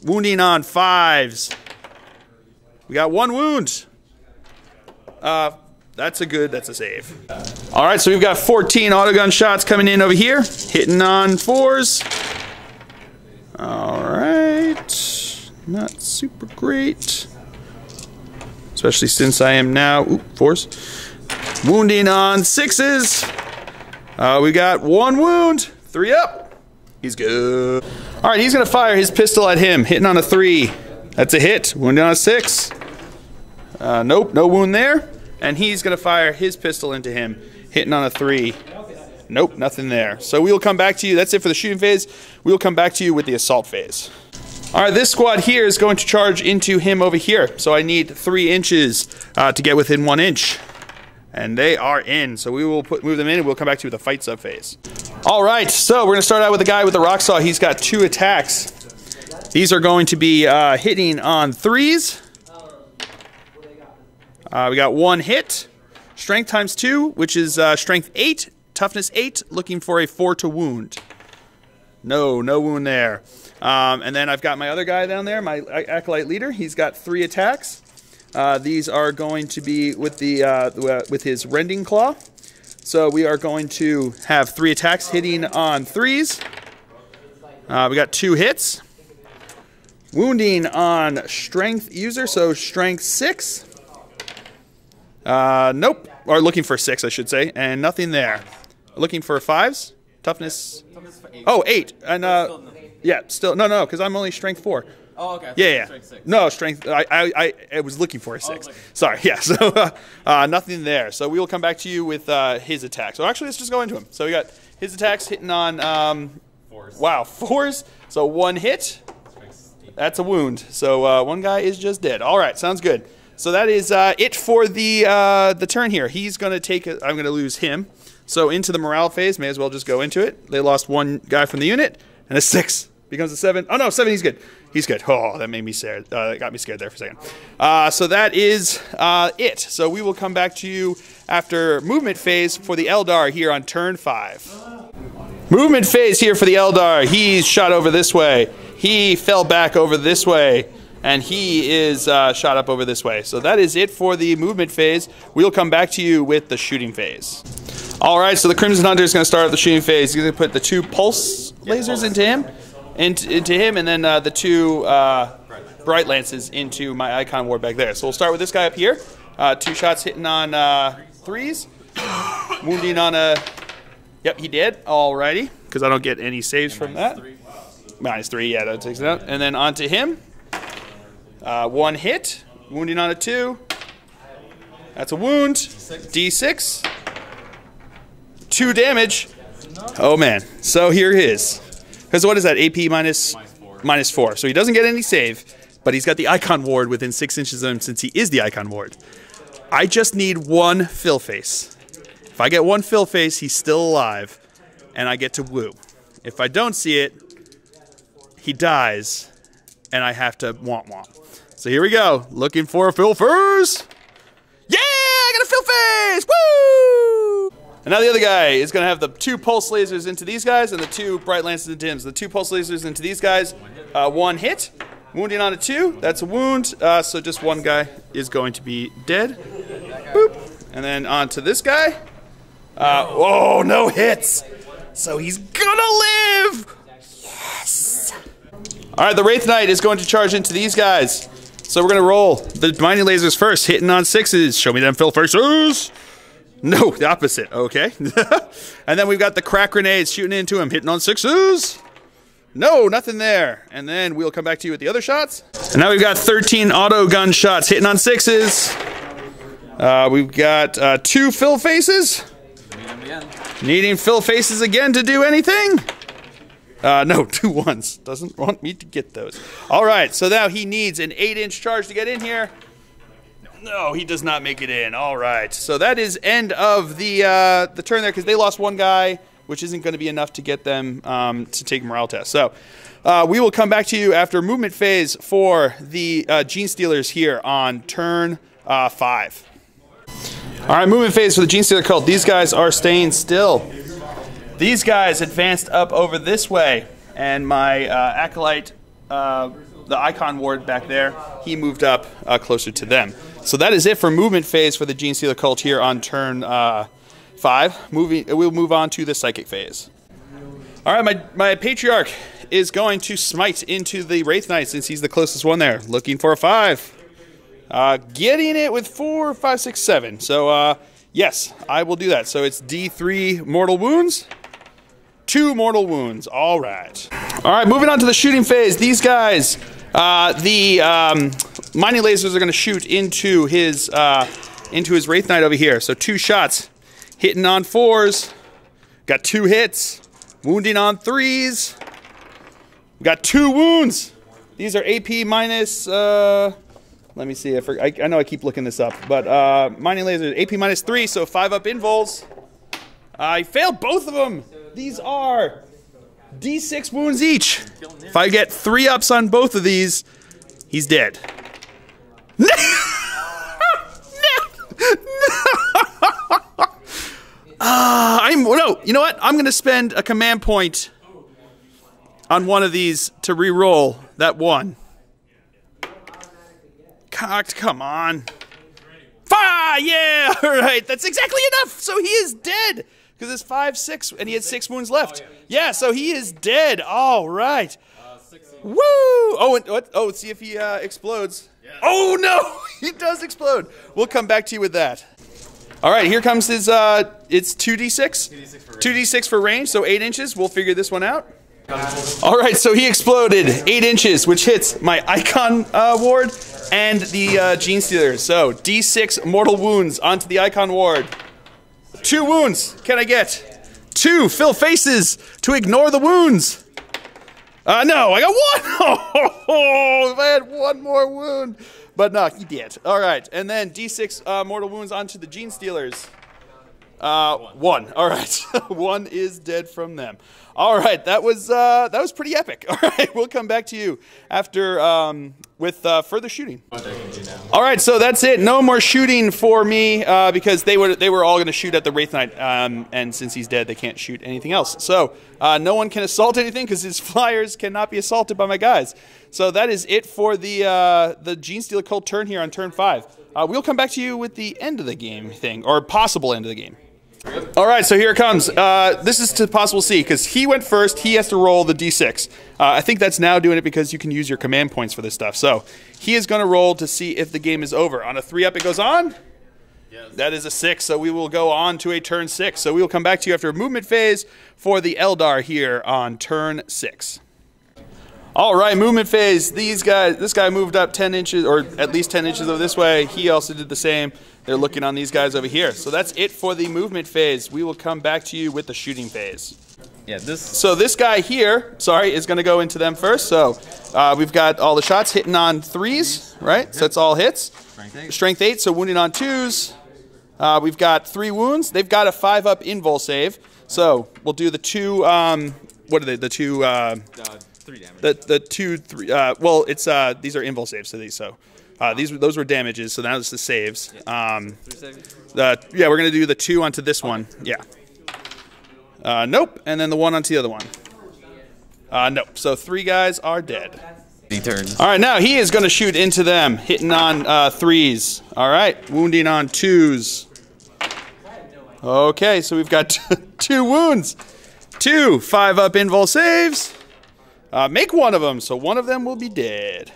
Wounding on 5s. We got 1 wound. That's a save. All right, so we've got 14 autogun shots coming in over here. Hitting on 4s. All right. Not super great. Especially since I am now, 4s. Wounding on 6s. We got 1 wound. 3 up. He's good. All right, he's going to fire his pistol at him, hitting on a 3. That's a hit. Wounding on a 6. Nope, no wound there. And he's going to fire his pistol into him, hitting on a 3. Nope, nothing there. So we'll come back to you. That's it for the shooting phase. We'll come back to you with the assault phase. All right, this squad here is going to charge into him over here. So I need 3 inches to get within 1 inch. And they are in, so we will move them in, and we'll come back to you with the fight sub phase. All right, so we're going to start out with the guy with the rock saw. He's got 2 attacks. These are going to be hitting on 3s. We got 1 hit. Strength times 2, which is strength 8, toughness 8, looking for a 4 to wound. No wound there. And then I've got my other guy down there, my acolyte leader. He's got 3 attacks. These are going to be with with his rending claw. So we are going to have 3 attacks hitting on 3s. We got 2 hits. Wounding on strength user, so strength 6. Nope. Or looking for 6, I should say, and nothing there. Looking for 5s. Toughness. Oh, 8. And yeah, still no, because I'm only strength 4. Oh, okay. Yeah. Strength 6. No, strength. I was looking for a 6. Sorry. Yeah. So nothing there. So we will come back to you with his attack. So actually, let's just go into him. So we got his attacks hitting on 4s. Wow, 4s. So 1 hit. That's a wound. So 1 guy is just dead. All right, sounds good. So that is it for the turn here. He's going to take it. I'm going to lose him. So into the morale phase, may as well just go into it. They lost 1 guy from the unit, and a 6 becomes a 7. Oh no, 7. He's good. He's good. Oh, that made me scared. That got me scared there for a second. So that is it. So we will come back to you after movement phase for the Eldar here on turn 5. Movement phase here for the Eldar. He's shot over this way. He fell back over this way, and he is shot up over this way. So that is it for the movement phase. We'll come back to you with the shooting phase. All right, so the Crimson Hunter is going to start the shooting phase. He's going to put the 2 pulse lasers into him, and then the 2 bright lances into my icon ward back there. So we'll start with this guy up here. 2 shots hitting on 3s, wounding on a. Yep, he did. Alrighty, because I don't get any saves from that. -3, yeah, that takes it out. And then onto him. 1 hit, wounding on a 2. That's a wound. D6. 2 damage. Oh man. So here he is. Because what is that? AP -4. So he doesn't get any save, but he's got the icon ward within 6 inches of him since he is the icon ward. I just need 1 fill face. If I get 1 fill face, he's still alive, and I get to woo. If I don't see it, he dies, and I have to womp womp. So here we go. Looking for a fill face. Yeah, I got a fill face. Woo! And now the other guy is going to have the 2 pulse lasers into these guys and the 2 bright lances into him. So the 2 pulse lasers into these guys. 1 hit. Wounding on a 2. That's a wound. So just 1 guy is going to be dead. Boop. And then on to this guy. Oh, no hits. So he's gonna live. Yes. All right, the Wraith Knight is going to charge into these guys. So we're gonna roll the mining lasers first, hitting on 6s. Show me them fill faces. No, the opposite. Okay. And then we've got the crack grenades shooting into him, hitting on 6s. No, nothing there. And then we'll come back to you with the other shots. And now we've got 13 auto gun shots hitting on 6s. We've got 2 fill faces. Needing fill faces again to do anything? No, 2 1s. Doesn't want me to get those. All right, so now he needs an 8-inch charge to get in here. No, he does not make it in. All right, so that is end of the turn there because they lost 1 guy, which isn't going to be enough to get them to take morale test. So we will come back to you after movement phase for the Genestealers here on turn 5. All right, movement phase for the Genestealer Cult. These guys are staying still. These guys advanced up over this way, and my Acolyte, the icon ward back there, he moved up closer to them. So that is it for movement phase for the Genestealer Cult here on turn 5. We'll move on to the psychic phase. All right, my Patriarch is going to smite into the Wraith Knight since he's the closest one there. Looking for a 5. Getting it with 4, 5, 6, 7. So, yes, I will do that. So it's D3 mortal wounds, 2 mortal wounds. All right. All right, moving on to the shooting phase. These guys, the mining lasers are going to shoot into his Wraith Knight over here. So 2 shots, hitting on 4s. Got 2 hits, wounding on 3s. Got 2 wounds. These are AP minus. Let me see. I know I keep looking this up, but mining laser AP -3, so 5 up invols. I failed both of them. These are D6 wounds each. If I get 3 ups on both of these, he's dead. No! No! You know what? I'm going to spend a command point on one of these to re-roll that 1. Come on. Fire! Yeah! Alright, that's exactly enough! So he is dead! Because it's 5, 6, and he had 6 wounds left. Yeah, so he is dead. Alright. Woo! Oh, and what? Oh, see if he explodes. Oh, no! He does explode. We'll come back to you with that. Alright, here comes his, it's 2d6? 2d6 for range, so 8 inches. We'll figure this one out. Alright, so he exploded 8 inches, which hits my icon ward and the Genestealer. So, D6 mortal wounds onto the icon ward. 2 wounds. Can I get 2 fill faces to ignore the wounds? No, I got 1! Oh, if I had 1 more wound. But no, he did. Alright, and then D6 mortal wounds onto the Genestealers. 1. Alright, 1 is dead from them. Alright, that was pretty epic. Alright, we'll come back to you after with further shooting. All right, so that's it. No more shooting for me because they were all going to shoot at the Wraith Knight, and since he's dead, they can't shoot anything else. So no one can assault anything because his flyers cannot be assaulted by my guys. So that is it for the Genestealer Cult turn here on turn 5. We'll come back to you with the end of the game thing, or possible end of the game. All right, so here it comes. This is to possible C, because he went first. He has to roll the D6. I think that's now doing it because you can use your command points for this stuff. So he is going to roll to see if the game is over. On a 3-up, it goes on. Yes. That is a 6, so we will go on to a turn 6. So we will come back to you after a movement phase for the Eldar here on turn 6. All right, movement phase. This guy moved up 10 inches, or at least 10 inches over this way. He also did the same. They're looking on these guys over here. So that's it for the movement phase. We will come back to you with the shooting phase. Yeah, So this guy here, is going to go into them first. So we've got all the shots hitting on 3s, right? So it's all hits. Strength 8, so wounding on 2s. We've got 3 wounds. They've got a 5-up invul save. So we'll do the 2, what are they? The 2... 3 damage. The 2, 3. Well, it's these are invul saves. Those were damages. So now it's the saves. Yeah, 3 saves. Yeah, we're gonna do the 2 onto this one. Yeah. Nope. And then the 1 onto the other one. Nope. So 3 guys are dead. Turns. All right, now he is gonna shoot into them, hitting on 3s. All right, wounding on 2s. Okay, so we've got 2 wounds. 2 5-up invul saves. Make one of them, so one of them will be dead.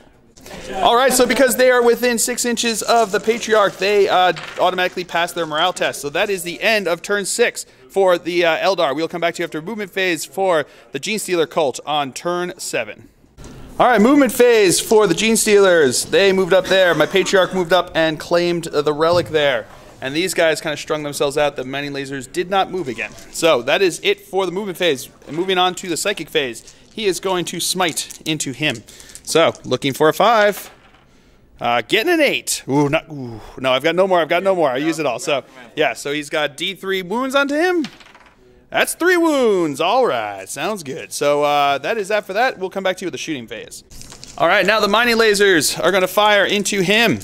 All right, so because they are within 6 inches of the Patriarch, they automatically pass their morale test. So that is the end of turn 6 for the Eldar. We'll come back to you after movement phase for the Genestealer Cult on turn 7. All right, movement phase for the Genestealers. They moved up there. My Patriarch moved up and claimed the relic there. And these guys kind of strung themselves out. The mining lasers did not move again. So that is it for the movement phase. And moving on to the psychic phase. He is going to smite into him. So, looking for a 5. Getting an 8. Ooh, no, I've got no more. I use it all. So, yeah, so he's got D3 wounds onto him. That's 3 wounds. All right, sounds good. So, that is that for that. We'll come back to you with the shooting phase. All right, now the mining lasers are going to fire into him.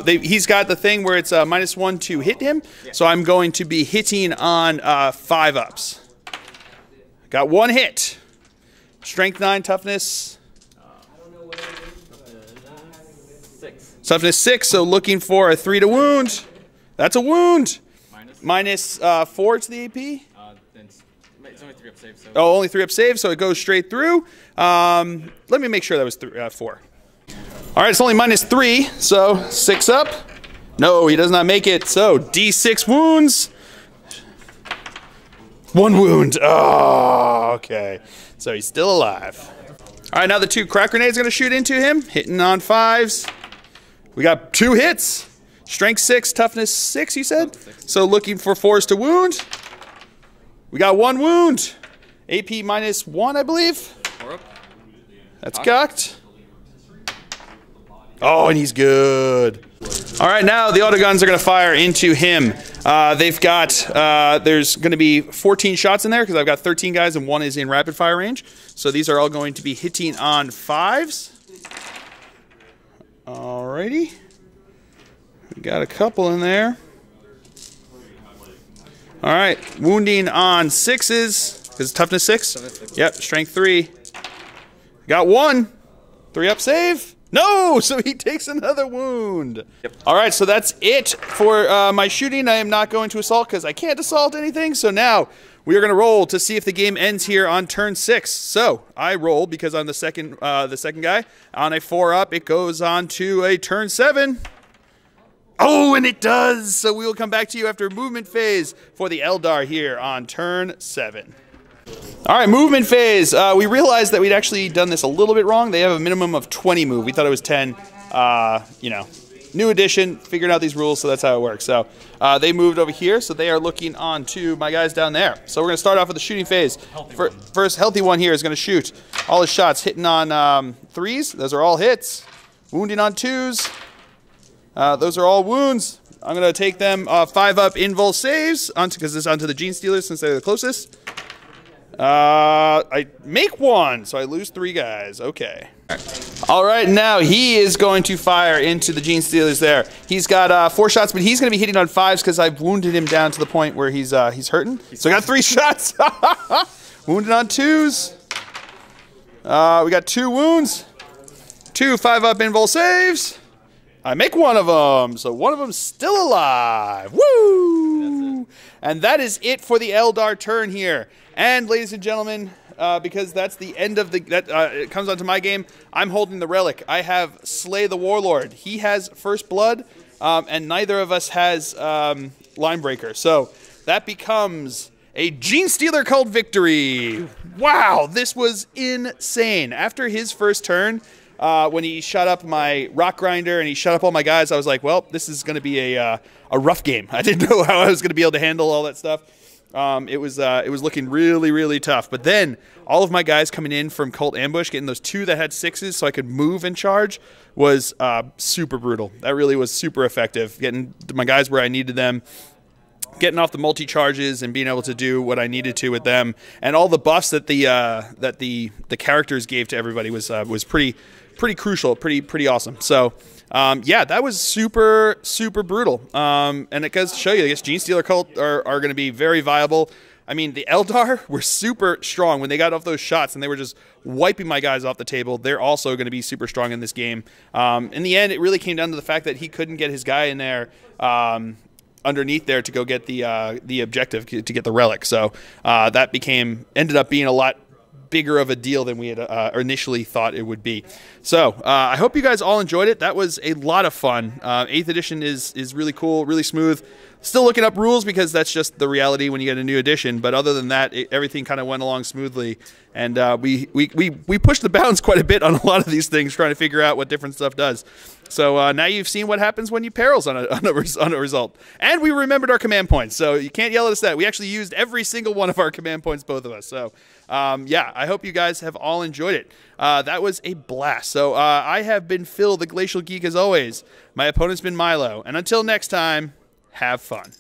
He's got the thing where it's -1 to hit him. So, I'm going to be hitting on 5-ups. Got 1 hit. Strength 9, toughness 6. Toughness 6, so looking for a 3 to wound. That's a wound. Minus 4 to the AP. It's only 3-up save. So. Oh, only 3-up save, so it goes straight through. Let me make sure that was 4. All right, it's only -3, so 6 up. No, he does not make it. So D6 wounds. 1 wound. Oh, okay. So he's still alive. All right, now the 2 crack grenades are going to shoot into him, hitting on 5s. We got 2 hits. Strength 6, toughness 6, you said? 6. So looking for 4s to wound. We got 1 wound. AP -1, I believe. 4 up. That's cocked. Oh, and he's good. All right, now the autoguns are going to fire into him. They've got, there's going to be 14 shots in there because I've got 13 guys and 1 is in rapid fire range. So these are all going to be hitting on 5s. Alrighty. We got a couple in there. All right, wounding on 6s because toughness 6. Yep, strength 3. Got 1. 3-up save. No, so he takes another wound. Yep. All right, so that's it for my shooting. I am not going to assault because I can't assault anything. So now we are going to roll to see if the game ends here on turn 6. So I roll because I'm the second guy. On a 4-up, it goes on to a turn 7. Oh, and it does. So we will come back to you after movement phase for the Eldar here on turn 7. All right, movement phase. We realized that we'd actually done this a little bit wrong. They have a minimum of 20 move. We thought it was 10. You know, new edition, figured out these rules, so that's how it works. So they moved over here, so they are looking on to my guys down there. So we're going to start off with the shooting phase. First healthy one here is going to shoot. All his shots hitting on 3s. Those are all hits. Wounding on 2s. Those are all wounds. I'm going to take them 5-up invul saves because it's onto the Genestealers since they're the closest. I make 1, so I lose 3 guys. Okay. All right, now he is going to fire into the Genestealers there. He's got 4 shots, but he's going to be hitting on 5s because I've wounded him down to the point where he's hurting. So I got 3 shots. Wounded on 2s. We got 2 wounds. 2 5-up invul saves. I make one of them, so one of them's still alive. Woo! And that is it for the Eldar turn here. And ladies and gentlemen, because that's the end of the it comes onto my game, I'm holding the relic. I have Slay the Warlord. He has First Blood, and neither of us has Linebreaker. So that becomes a Genestealer Cult victory. Wow, this was insane. After his first turn, when he shot up my Rock Grinder and he shot up all my guys, I was like, well, this is going to be a rough game. I didn't know how I was going to be able to handle all that stuff. It was looking really, really tough. But then all of my guys coming in from Cult Ambush, getting those 2 that had 6s so I could move and charge, was super brutal. That really was super effective. Getting my guys where I needed them, getting off the multi-charges and being able to do what I needed to with them, and all the buffs that the characters gave to everybody was pretty crucial, pretty awesome. So yeah, that was super brutal. And it goes to show you, I guess Genestealer Cult are going to be very viable. I mean, the Eldar were super strong when they got off those shots and they were just wiping my guys off the table. They're also going to be super strong in this game. In the end, it really came down to the fact that he couldn't get his guy in there underneath there to go get the objective, to get the relic. So that ended up being a lot bigger of a deal than we had initially thought it would be. So I hope you guys all enjoyed it. That was a lot of fun. 8th edition is really cool, really smooth. Still looking up rules because that's just the reality when you get a new edition. But other than that, everything kind of went along smoothly. And we pushed the bounds quite a bit on a lot of these things, trying to figure out what different stuff does. So now you've seen what happens when you perils on a result. And we remembered our command points, so you can't yell at us that. We actually used every single one of our command points, both of us. So yeah, I hope you guys have all enjoyed it. That was a blast. So I have been Phil, the Glacial Geek, as always. My opponent's been Milo. And until next time, have fun.